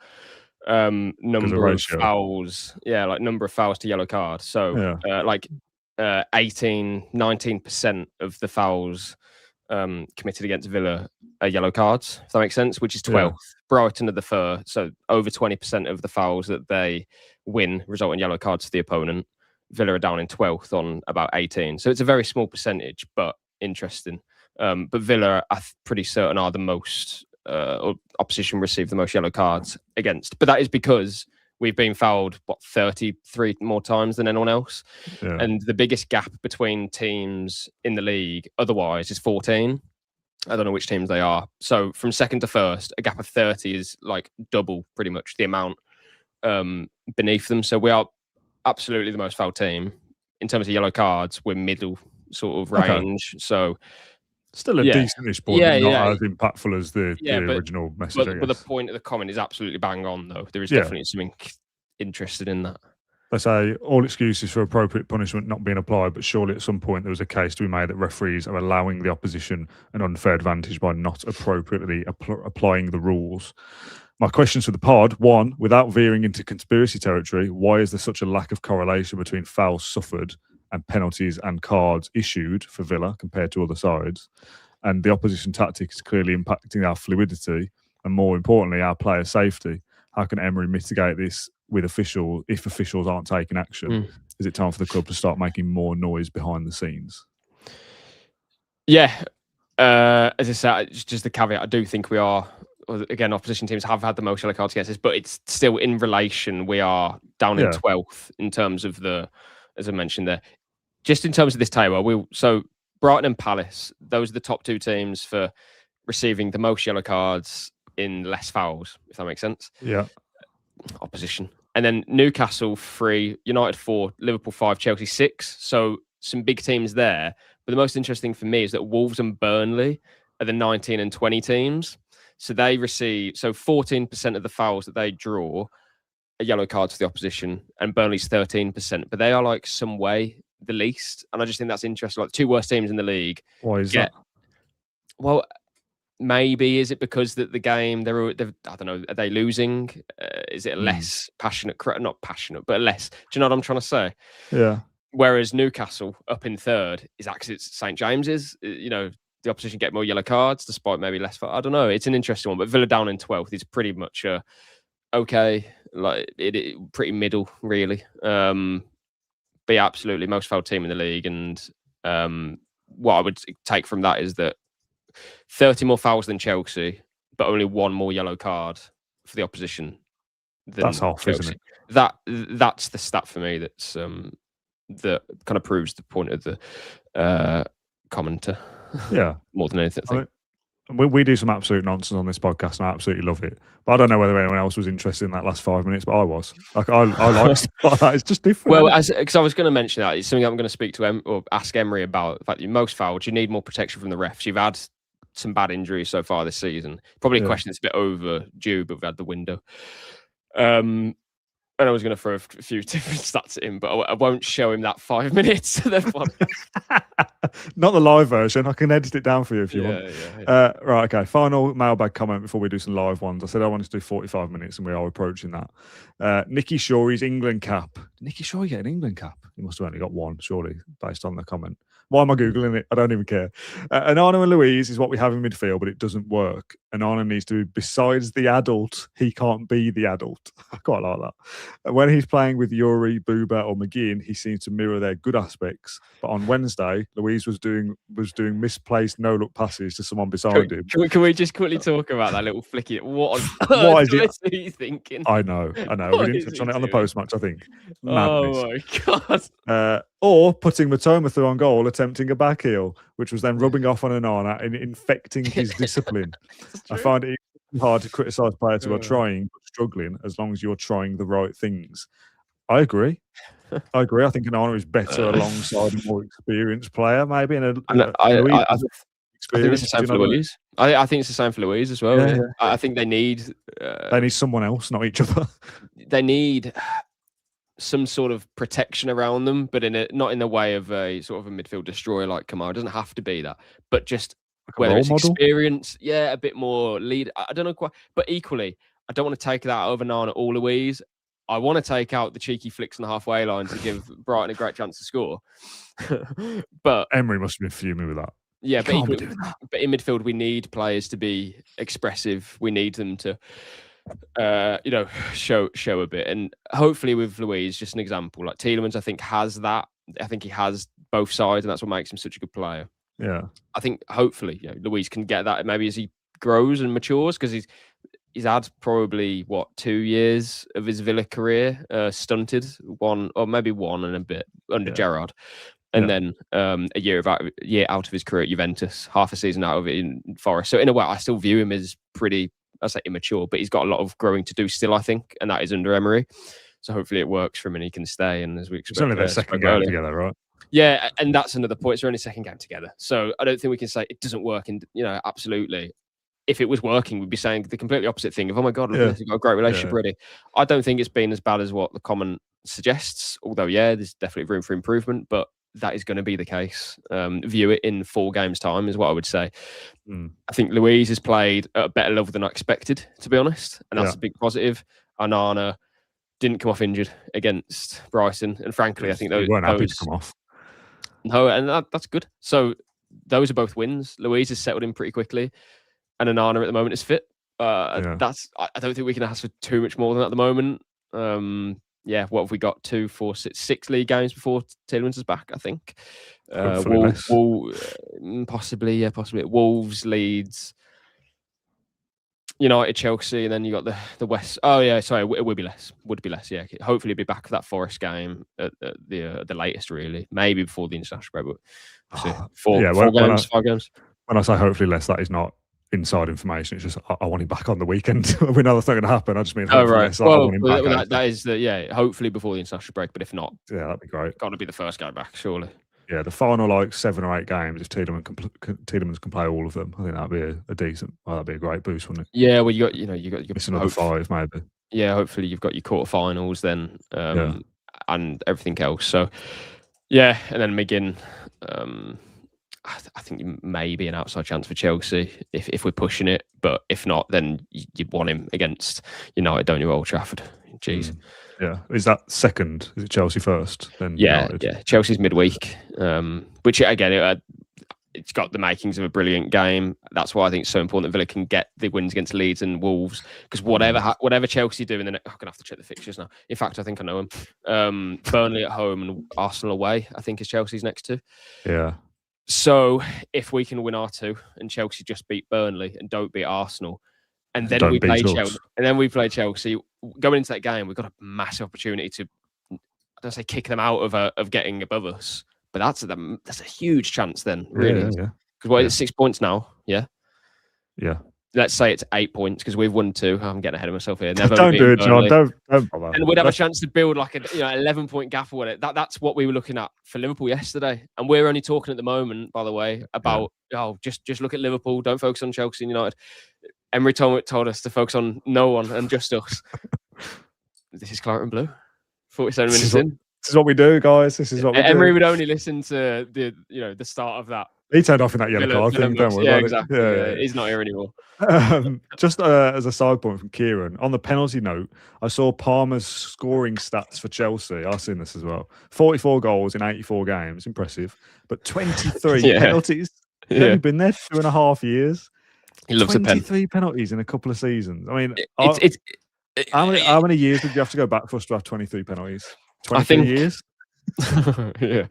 number of fouls. Yeah, like number of fouls to yellow card. So 19% of the fouls committed against Villa are yellow cards, if that makes sense, which is 12th. Yeah. Brighton are the first, so over 20% of the fouls that they win result in yellow cards to the opponent. Villa are down in 12th on about 18. So it's a very small percentage, but interesting. But Villa, I'm pretty certain, are the most opposition receive the most yellow cards against. But that is because we've been fouled, 33 more times than anyone else. Yeah. And the biggest gap between teams in the league otherwise is 14. I don't know which teams they are. So from second to first, a gap of 30 is like double pretty much the amount beneath them. So we are absolutely the most fouled team. In terms of yellow cards, we're middle sort of range. So still a decentish point, not as impactful as the original message. But the point of the comment is absolutely bang on, though. There is definitely something interested in that. They say all excuses for appropriate punishment not being applied, but surely at some point there was a case to be made that referees are allowing the opposition an unfair advantage by not appropriately applying the rules. My questions for the pod: 1, without veering into conspiracy territory, why is there such a lack of correlation between fouls suffered and penalties and cards issued for Villa compared to other sides? And the opposition tactic is clearly impacting our fluidity. And more importantly, our player safety. How can Emery mitigate this with if officials aren't taking action? Is it time for the club to start making more noise behind the scenes? Yeah. As I said, just the caveat, I do think we are, again, opposition teams have had the most yellow cards against us, but it's still in relation. We are down in 12th in terms of as I mentioned there. Just in terms of this table, so Brighton and Palace, those are the top two teams for receiving the most yellow cards in less fouls, if that makes sense. Yeah. Opposition. And then Newcastle 3, United 4, Liverpool 5, Chelsea 6. So some big teams there. But the most interesting for me is that Wolves and Burnley are the 19 and 20 teams. So they receive 14% of the fouls that they draw are yellow cards for the opposition, and Burnley's 13%. But they are like some way the least. And I just think that's interesting. Like the two worst teams in the league. Why is that? Well, maybe is it because that the game they're I don't know, are they losing? Is it a less passionate, not passionate, but less? Do you know what I'm trying to say? Yeah. Whereas Newcastle up in third is actually St James's. You know, the opposition get more yellow cards despite maybe less. I don't know. It's an interesting one, but Villa down in 12th is pretty much okay, like it pretty middle really. Be absolutely most fouled team in the league, and what I would take from that is that 30 more fouls than Chelsea, but only one more yellow card for the opposition. That's off, isn't it? That's the stat for me. That's that kind of proves the point of the commenter. Yeah, more than anything. I think. We do some absolute nonsense on this podcast, and I absolutely love it. But I don't know whether anyone else was interested in that last 5 minutes, but I was. Like, I like stuff like that. It's just different. Well, because I was going to mention that, it's something I'm going to speak to or ask Emery about. The fact that you're most fouled, you need more protection from the refs. You've had some bad injuries so far this season. Probably a question that's a bit overdue, but we've had the window. And I was going to throw a few different stats at him, but I won't show him that 5 minutes. Not the live version. I can edit it down for you if you want. Yeah. Right, okay. Final mailbag comment before we do some live ones. I said I wanted to do 45 minutes, and we are approaching that. Nicky Shawry's England cap. Did Nicky Shawry get an England cap? He must have only got one, surely, based on the comment. Why am I Googling it? I don't even care. Onana and Luiz is what we have in midfield, but it doesn't work. Onana needs to be, besides the adult, he can't be the adult. I quite like that. When he's playing with Yuri, Buba or McGinn, he seems to mirror their good aspects. But on Wednesday, Luiz was doing misplaced no-look passes to someone beside him. Can we just quickly talk about that little flicky? What is he thinking? I know. We didn't touch on it on the post-match, I think. Madness. Oh, my God. Or putting Matoma through on goal, attempting a back heel, which was then rubbing off on Onana and infecting his discipline. I find it hard to criticise players who are trying but struggling as long as you're trying the right things. I agree. I think Onana is better alongside a more experienced player, maybe. I think it's the same for Luiz. I think it's the same for Luiz as well. Yeah. I think they need someone else, not each other. They need some sort of protection around them, but not in the way of a sort of a midfield destroyer like Kamara. It doesn't have to be that, but just like whether it's experience, a bit more lead. I don't know quite, but equally, I don't want to take that out of Onana or Luiz. I want to take out the cheeky flicks on the halfway line to give Brighton a great chance to score. But Emery must have been fuming with that. Yeah, but in midfield, we need players to be expressive. We need them to show a bit, and hopefully with Luiz, just an example, like Tielemans, I think has that. I think he has both sides, and that's what makes him such a good player. Yeah, I think hopefully Luiz can get that maybe as he grows and matures, because he's had probably 2 years of his Villa career stunted, one and a bit under Gerrard, and then a year out of his career at Juventus, half a season out of it in Forest. So in a way, I still view him as pretty, I say immature, but he's got a lot of growing to do still, I think, and that is under Emery. So hopefully it works for him and he can stay. And as we expect, it's only their second game together, right? Yeah, and that's another point. It's their only second game together, so I don't think we can say it doesn't work. And absolutely, if it was working, we'd be saying the completely opposite thing of, oh my God, we've got a great relationship already. I don't think it's been as bad as what the comment suggests. Although, there's definitely room for improvement, but that is going to be the case. View it in 4 games' time is what I would say. I think Luiz has played at a better level than I expected, to be honest, and that's a big positive. Onana didn't come off injured against Brighton, and frankly, I think those weren't happy to come off. No, and that's good. So those are both wins. Luiz has settled in pretty quickly, and Onana at the moment is fit. That's. I don't think we can ask for too much more than that at the moment. What have we got? 2, 4, 6 league games before Tielemans is back, I think. Possibly. Wolves, Leeds, United, Chelsea, and then you got the West. Oh yeah, sorry, it would be less. Yeah, hopefully be back for that Forest game at the latest, really. Maybe before the international break, but four games, 5 games. When I say hopefully less, that is not inside information. It's just I want him back on the weekend. We know that's not going to happen. I just mean hopefully less. I want him back. That is hopefully before the international break. But if not, that'd be great. Got to be the first guy back, surely. Yeah, the final 7 or 8 games, if Tielemans can play all of them, I think that'd be a decent. That'd be a great boost, wouldn't it? Yeah, well, you got missing another 5 maybe. Yeah, hopefully you've got your quarterfinals then, and everything else. So yeah, and then McGinn. I think maybe an outside chance for Chelsea if we're pushing it, but if not, then you'd want him against United, don't you, Old Trafford? Jeez. Yeah, is that second? Is it Chelsea first? Then United? Yeah. Chelsea's midweek, which again it's got the makings of a brilliant game. That's why I think it's so important that Villa can get the wins against Leeds and Wolves, because whatever Chelsea do in the next, I'm gonna have to check the fixtures now. In fact, I think I know them. Burnley at home and Arsenal away, I think is Chelsea's next 2. Yeah. So if we can win our 2 and Chelsea just beat Burnley and don't beat Arsenal, and then we play Chelsea, going into that game, we've got a massive opportunity to, I don't say kick them out of getting above us, but that's a huge chance then, really. Yeah. Because it's 6 points now. Yeah. Yeah. Let's say it's 8 points because we've won 2. I'm getting ahead of myself here. Don't do it, John. Don't bother. And we'd have a chance to build like 11-point gap or whatever. That's what we were looking at for Liverpool yesterday. And we're only talking at the moment, by the way, about just look at Liverpool. Don't focus on Chelsea and United. Emery told us to focus on no one and just us. This is Claret and Blue. 47 minutes in. This is what we do, guys. This is what we do. Emery would only listen to the start of that. He turned off in that yellow card thing, don't we? Yeah, exactly. Yeah. He's not here anymore. Just as a side point from Kieran, on the penalty note, I saw Palmer's scoring stats for Chelsea. I've seen this as well. 44 goals in 84 games. Impressive. But 23 penalties. He's only been there 2.5 years. He loves 23 penalties in a couple of seasons. I mean, how many years would you have to go back for us to have 23 penalties? 23 years? Yeah.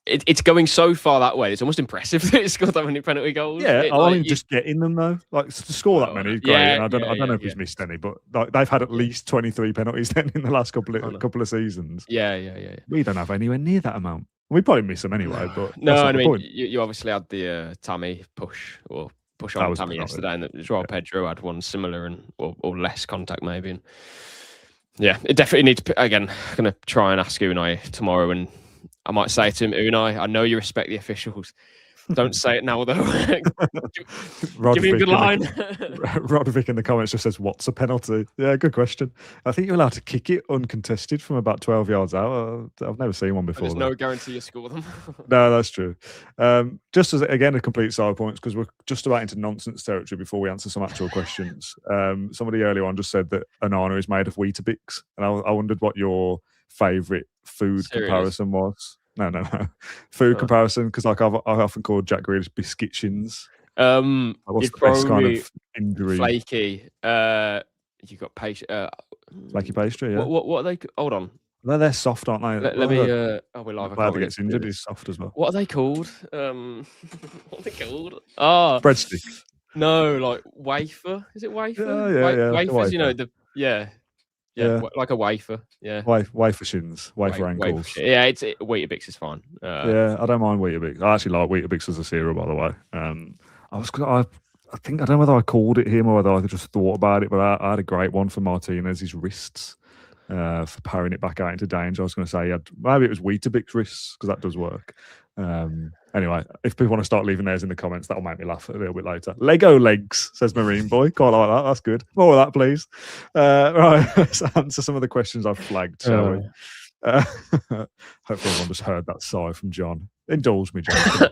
It's going so far that way. It's almost impressive that it's scored that many penalty goals. Yeah, I mean, just getting them though. Like to score that many, great. And I don't know if he's missed any, but like, they've had at least 23 penalties then in the last couple of seasons. Yeah. We don't have anywhere near that amount. We probably miss them anyway. But no, I mean, you obviously had the Tammy push on Tammy yesterday, and Joao Pedro had one similar or less contact maybe. And yeah, it definitely needs. Again, I'm gonna try and ask Unai tomorrow, and I might say to him, Unai, I know you respect the officials. Don't say it now, though. Give me a good line. Roderick in the comments just says, what's a penalty? Yeah, good question. I think you're allowed to kick it uncontested from about 12 yards out. I've never seen one before. There's no guarantee you score them. No, that's true. Just as, again, a complete side points, because we're just about into nonsense territory before we answer some actual questions. Somebody earlier on just said that Onana is made of Weetabix. And I wondered what your favourite food comparison was. No. Food comparison, because like I've often called Jack Grealish biscuitchins. What's the best kind of injury? Flaky. You got pastry. Flaky pastry, yeah. What are they? Hold on. They're soft, aren't they? Let me. We're live. Glad he gets injured. He's soft as well. What are they called? What are they called? Oh, breadsticks. No, like wafer. Is it wafer? Yeah. Wafers. Wafer. You know Yeah, like a wafer. Yeah, wafer shins, wafer ankles. Yeah, Weetabix is fine. Yeah, I don't mind Weetabix. I actually like Weetabix as a cereal, by the way. I think I don't know whether I called it him or whether I just thought about it, but I had a great one for Martinez's wrists for powering it back out into danger. I was going to say maybe it was Weetabix wrists because that does work. Anyway, if people want to start leaving theirs in the comments, that'll make me laugh a little bit later. Lego legs, says Marine Boy. Quite like that. That's good. More of that, please. Right, let's answer some of the questions I've flagged, shall we? Hopefully everyone just heard that sigh from John. Indulge me, John.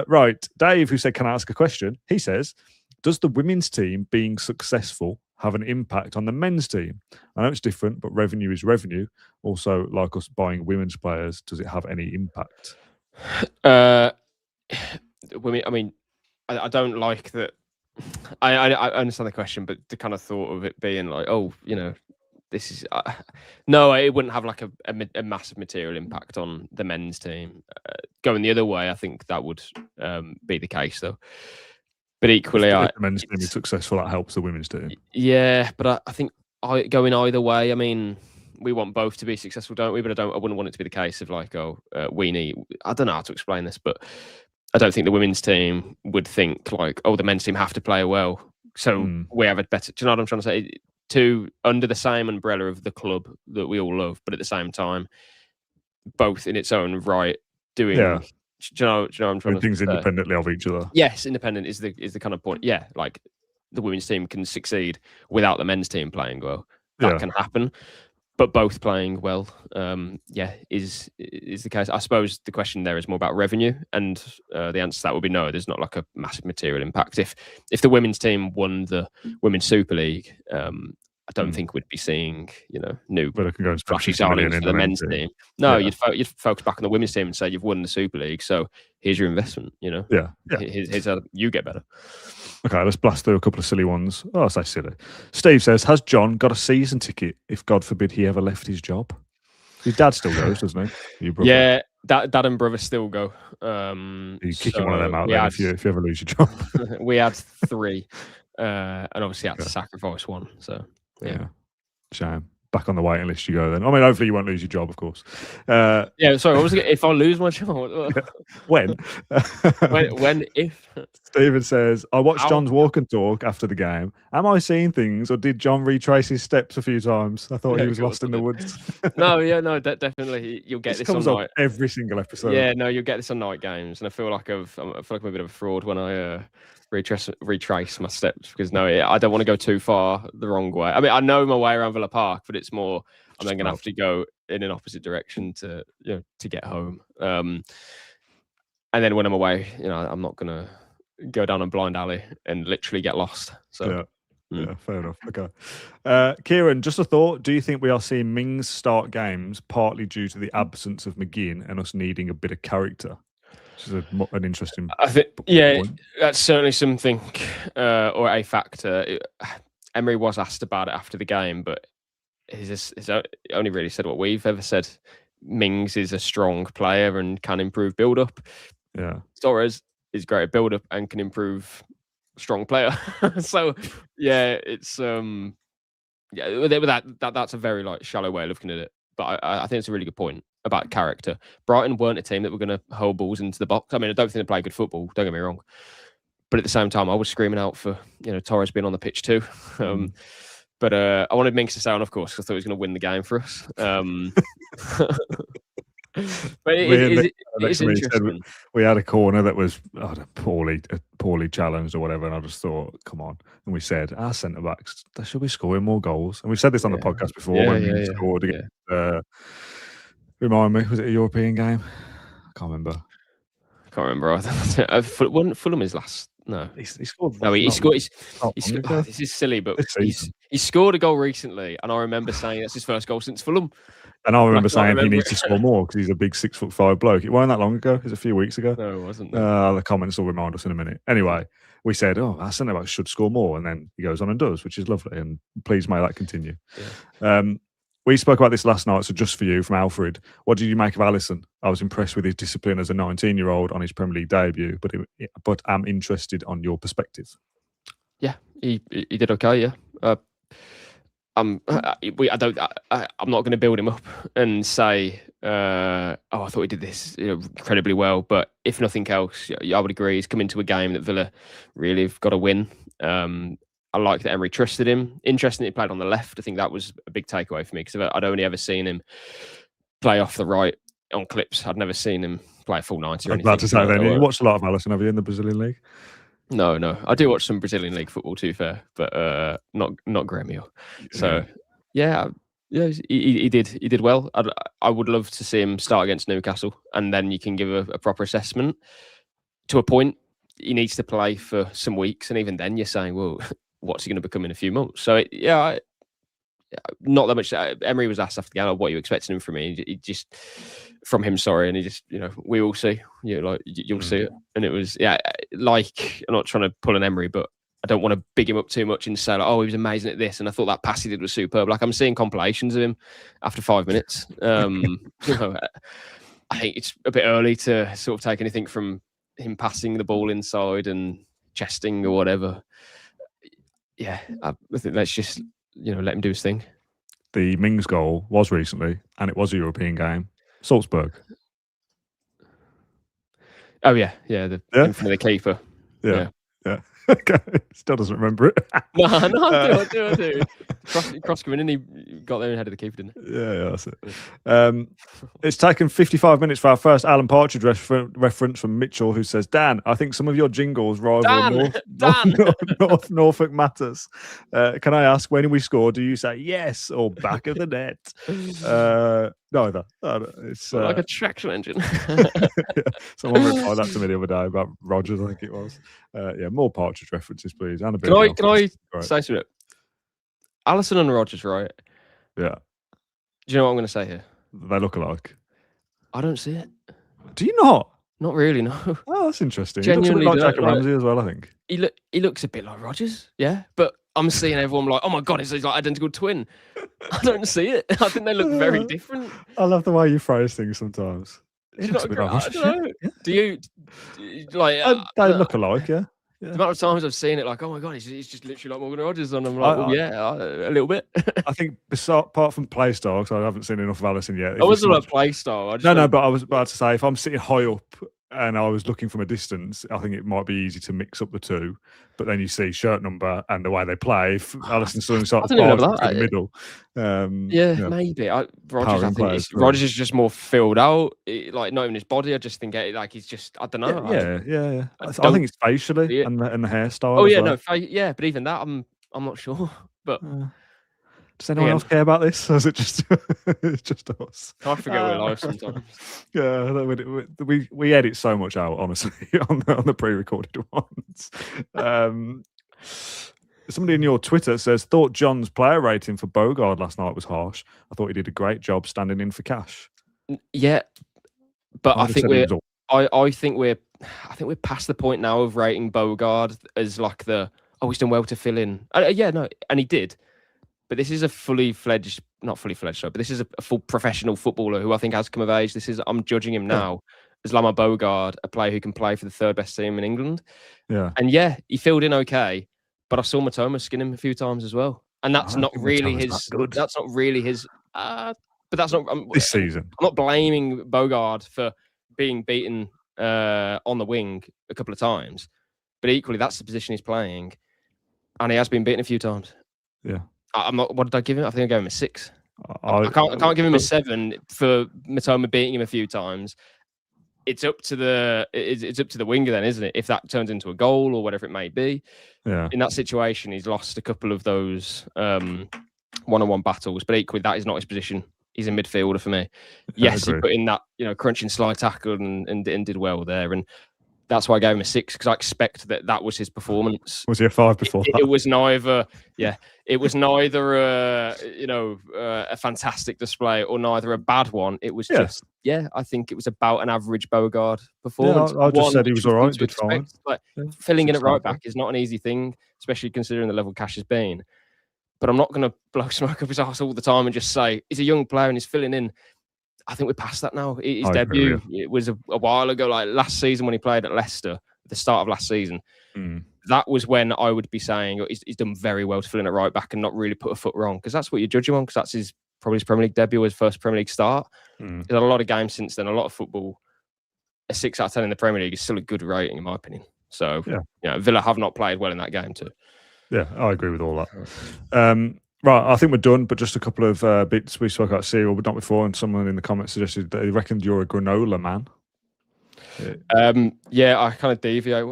Right, Dave, who said, can I ask a question? He says, does the women's team being successful have an impact on the men's team? I know it's different, but revenue is revenue. Also, like us buying women's players, does it have any impact? Women. I mean, I don't like that I understand the question, but the kind of thought of it being like, oh, this is no, it wouldn't have like a massive material impact on the men's team. Going the other way, I think that would be the case, though. But equally, if the men's team is successful, that helps the women's team. Yeah, but I think going either way. I mean, we want both to be successful, don't we? But I wouldn't want it to be the case of like, we need. I don't know how to explain this, but I don't think the women's team would think like, the men's team have to play well, so we have a better. Do you know what I'm trying to say? Under the same umbrella of the club that we all love, but at the same time, both in its own right, doing. Yeah. Do you know what I'm trying to say? Things independently of each other. Yes, independent is the kind of point. Yeah, like the women's team can succeed without the men's team playing well. That can happen. But both playing well, is the case. I suppose the question there is more about revenue, and the answer to that would be no. There's not like a massive material impact. If the women's team won the Women's Super League, I don't think we'd be seeing new flashy signings for the men's team. No, you'd focus back on the women's team and say you've won the Super League, so here's your investment. Here's how you get better. Okay, let's blast through a couple of silly ones. Oh, I say silly. Steve says, has John got a season ticket if, God forbid, he ever left his job? His dad still goes, doesn't he? Your brother? Yeah, dad and brother still go. You're kicking one of them out then if you ever lose your job. We had 3, and obviously had to sacrifice one. So, yeah. Shame. Back on the waiting list you go then. I mean, hopefully you won't lose your job, of course. Sorry, what was it? If I lose my job? When? when? If? Stephen says, I watched John's walk and talk after the game. Am I seeing things, or did John retrace his steps a few times? I thought he was lost in the woods. No, definitely. You'll get this comes on up every single episode. Yeah, no, you'll get this on night games, and I feel like I'm a bit of a fraud when I retrace my steps, because I don't want to go too far the wrong way. I mean, I know my way around Villa Park, but it's more I'm then going to have to go in an opposite direction to get home. And then when I'm away, I'm not going to go down a blind alley and literally get lost. So yeah, fair enough. Okay, Kieran, just a thought. Do you think we are seeing Mings start games partly due to the absence of McGinn and us needing a bit of character? Which is an interesting. I think, point. That's certainly something or a factor. Emery was asked about it after the game, but he's only really said what we've ever said. Mings is a strong player and can improve build-up. Yeah, Torres is great at build-up and can improve strong player. So it's that's a very shallow way of looking at it. But I think it's a really good point about character. Brighton weren't a team that were going to hold balls into the box. I mean, I don't think they play good football, don't get me wrong. But at the same time, I was screaming out for Torres being on the pitch too. But I wanted Mings to stay on, of course, because I thought he was going to win the game for us. But it's interesting. We had a corner that was poorly challenged or whatever, and I just thought, come on. And we said, our centre backs, they should be scoring more goals. And we've said this on the podcast before when we scored against. Remind me, was it a European game? I can't remember. Fulham is last. No, he scored. No, he scored. This is silly, but he scored a goal recently, and I remember saying that's his first goal since Fulham. And I remember saying he needs to score more because he's a big 6'5" bloke. It wasn't that long ago. It was a few weeks ago. No, it wasn't. The comments will remind us in a minute. Anyway, we said, our centre back should score more, and then he goes on and does, which is lovely. And please may that continue. Yeah. We spoke about this last night, so just for you, from Alfred, what did you make of Alisson? I was impressed with his discipline as a 19-year-old on his Premier League debut, but I'm interested on your perspective. Yeah, he did okay. Yeah, I'm not going to build him up and say, I thought he did this incredibly well. But if nothing else, I would agree. He's come into a game that Villa really have got to win. I like that Emery trusted him. Interesting that he played on the left. I think that was a big takeaway for me because I'd only ever seen him play off the right on clips. I'd never seen him play a full 90 or anything. I'm glad to say then. You watched a lot of Alisson, have you, in the Brazilian League? No. I do watch some Brazilian League football, to be fair, but not Grêmio. So, he did well. I would love to see him start against Newcastle, and then you can give a proper assessment. To a point, he needs to play for some weeks, and even then you're saying, well, what's he going to become in a few months? So, not that much. Emery was asked after the game, what are you expecting him from me? He just, from him, sorry. And he just, we'll see. You'll see it. And it was, I'm not trying to pull an Emery, but I don't want to big him up too much and say, like, oh, he was amazing at this, and I thought that pass he did was superb. Like, I'm seeing compilations of him after 5 minutes. You know, I think it's a bit early to sort of take anything from him passing the ball inside and chesting or whatever. Yeah, I think let's just, you know, let him do his thing. The Mings goal was recently, and it was a European game. Salzburg. Oh, yeah. In front of the keeper. Yeah. Okay. Still doesn't remember it. No, I do. Cross coming in, he got there and headed the keeper, didn't he? Yeah, that's it. It's taken 55 minutes for our first Alan Partridge reference from Mitchell, who says, Dan, I think some of your jingles rival Norfolk matters. Can I ask, when we score, do you say yes or back of the net? Neither. It's like a traction engine. Someone replied that to me the other day about Rogers, I think it was. More Partridge references, please. And a bit can I say something? Alisson and Rogers, right? Yeah. Do you know what I'm going to say here? They look alike. I don't see it. Do you not? Not really, no. Oh, that's interesting. Genuinely, he looks a bit like Jacob Ramsey as well, I think. He looks a bit like Rogers, yeah. But I'm seeing everyone like, oh my God, he's like identical twin. I don't see it. I think they look very different. I love the way you phrase things sometimes. Do you not agree? I don't know. Yeah. Do you like? They look alike, yeah. The amount of times I've seen it, like, oh my God, he's just literally like Morgan Rogers, and I'm like, a little bit. I think apart from play style, because I haven't seen enough of Alisson yet. I wasn't about play style. But I was about to say, if I'm sitting high up and I was looking from a distance, I think it might be easy to mix up the two. But then you see shirt number and the way they play. If Alisson suddenly starts in the middle, maybe. Rogers is just more filled out, like not even his body. I just think like he's just, I don't know. Yeah. I think it's facially and the hairstyle. Oh yeah, but even that, I'm not sure. But does anyone else care about this? Or is it just it's just us? I forget we're live sometimes. Yeah, we edit so much out, honestly, on the pre-recorded ones. Somebody in your Twitter says, thought John's player rating for Bogard last night was harsh. I thought he did a great job standing in for Cash. Yeah, but I think we're past the point now of rating Bogard as like he's done well to fill in. And he did. But this is a not fully fledged, but this is a full professional footballer who I think has come of age. I'm judging him now as Lama Bogard, a player who can play for the third best team in England. Yeah. And he filled in okay, but I saw Matoma skin him a few times as well. And that's not really his. That's not really his. But that's not this season. I'm not blaming Bogard for being beaten on the wing a couple of times, but equally that's the position he's playing, and he has been beaten a few times. Yeah. I'm not. What did I give him? I think I gave him a 6. I can't give him a 7 for Matoma beating him a few times. It's up to the winger then, isn't it? If that turns into a goal or whatever it may be. Yeah. In that situation, he's lost a couple of those one-on-one battles, but equally that is not his position. He's a midfielder for me. Yes, he put in that crunching slide tackle and did well there, and that's why I gave him a 6, because I expect that was his performance. Was he a 5 before that? It was neither. Yeah, it was neither a fantastic display or neither a bad one. It was just I think it was about an average Bogard performance. Yeah, I just said he was all right. Did fine. Like, filling in at right back is not an easy thing, especially considering the level Cash has been. But I'm not going to blow smoke up his ass all the time and just say he's a young player and he's filling in. I think we're past that now. His debut, it was a while ago, like last season when he played at Leicester, at the start of last season. That was when I would be saying he's done very well to fill in at right back and not really put a foot wrong, because that's what you judge him on, because that's probably his Premier League debut, his first Premier League start. He's had a lot of games since then, a lot of football. A 6 out of 10 in the Premier League is still a good rating, in my opinion. So, Villa have not played well in that game too. Yeah, I agree with all that. Right, I think we're done, but just a couple of bits. We spoke about cereal, but not before, and someone in the comments suggested that they reckoned you're a granola man. I kind of deviate.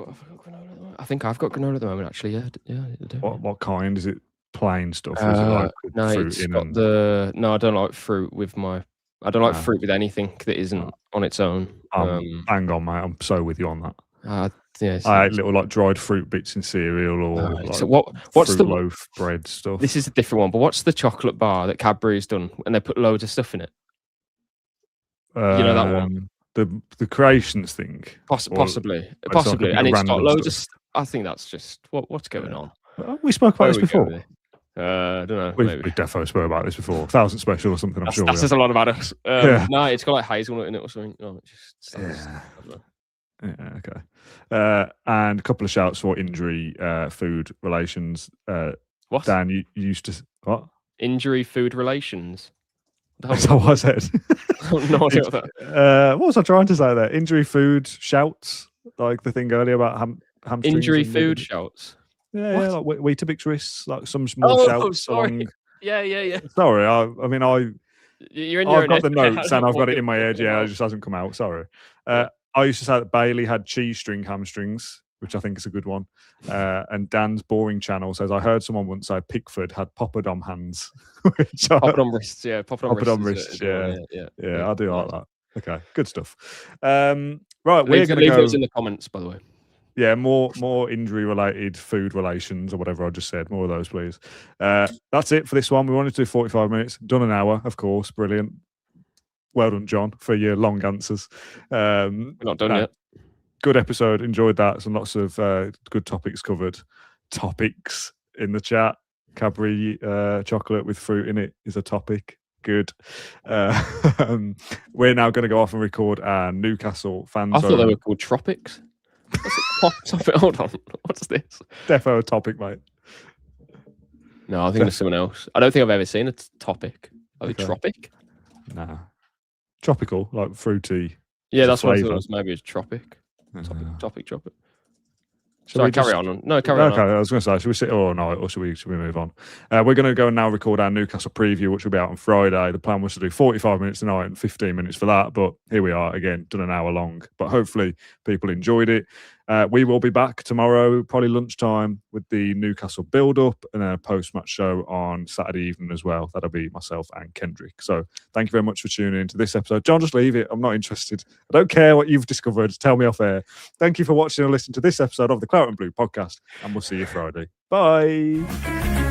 I think I've got granola at the moment, actually. Yeah. I do. What kind? Is it plain stuff? Or is it like fruit in? No, I don't like fruit with my. I don't like fruit with anything that isn't on its own. Hang on, mate. I'm so with you on that. I ate little like dried fruit bits in cereal or so what's the loaf bread stuff. This is a different one, but what's the chocolate bar that Cadbury's done and they put loads of stuff in it? You know that one, the creations thing, possibly, and it's got loads of. I think that's just what's going on. We spoke about this before. I don't know. We definitely spoke about this before. 1,000 special or something. I'm sure. That says a lot about us. No, it's got like hazelnut in it or something. No, Okay. And a couple of shouts for injury, food relations. What? Dan, you used to what? Injury, food relations. That's what I said. No idea what that. What was I trying to say there? Injury, food, shouts, like the thing earlier about hamstrings. Injury, food, shouts. Yeah, like Weetabix wrists, like some small shouts. Sorry. Yeah. Sorry, I've got the notes and I've got it in my head. Yeah, it just hasn't come out. Sorry. I used to say that Bailey had cheese string hamstrings, which I think is a good one. And Dan's boring channel says, I heard someone once say Pickford had poppadom hands. Poppadom wrists, yeah. Poppadom wrists, yeah. I do like that. Okay, good stuff. Right, we're going to leave those in the comments, by the way. Yeah, more injury-related food relations or whatever I just said. More of those, please. That's it for this one. We wanted to do 45 minutes. Done an hour, of course. Brilliant. Well done, John, for your long answers. We're not done yet. Good episode. Enjoyed that. Some lots of good topics covered. Topics in the chat. Cadbury chocolate with fruit in it is a topic. Good. We're now going to go off and record our Newcastle fans. I thought they were called Tropics. Hold on. What's this? Defo topic, mate. No, I think there's someone else. I don't think I've ever seen a topic. Are they tropic? Nah. Tropical, like fruity. Yeah, that's what I thought it was. Maybe it's tropic. Topic. Sorry, carry on. No, carry on. Okay, I was going to say, should we sit all night or should we move on? We're going to go and now record our Newcastle preview, which will be out on Friday. The plan was to do 45 minutes tonight and 15 minutes for that, but here we are again, done an hour long. But hopefully people enjoyed it. We will be back tomorrow, probably lunchtime, with the Newcastle build-up and then a post-match show on Saturday evening as well. That'll be myself and Kendrick. So thank you very much for tuning into this episode. John, just leave it. I'm not interested. I don't care what you've discovered. Tell me off air. Thank you for watching and listening to this episode of the Claret and Blue podcast, and we'll see you Friday. Bye.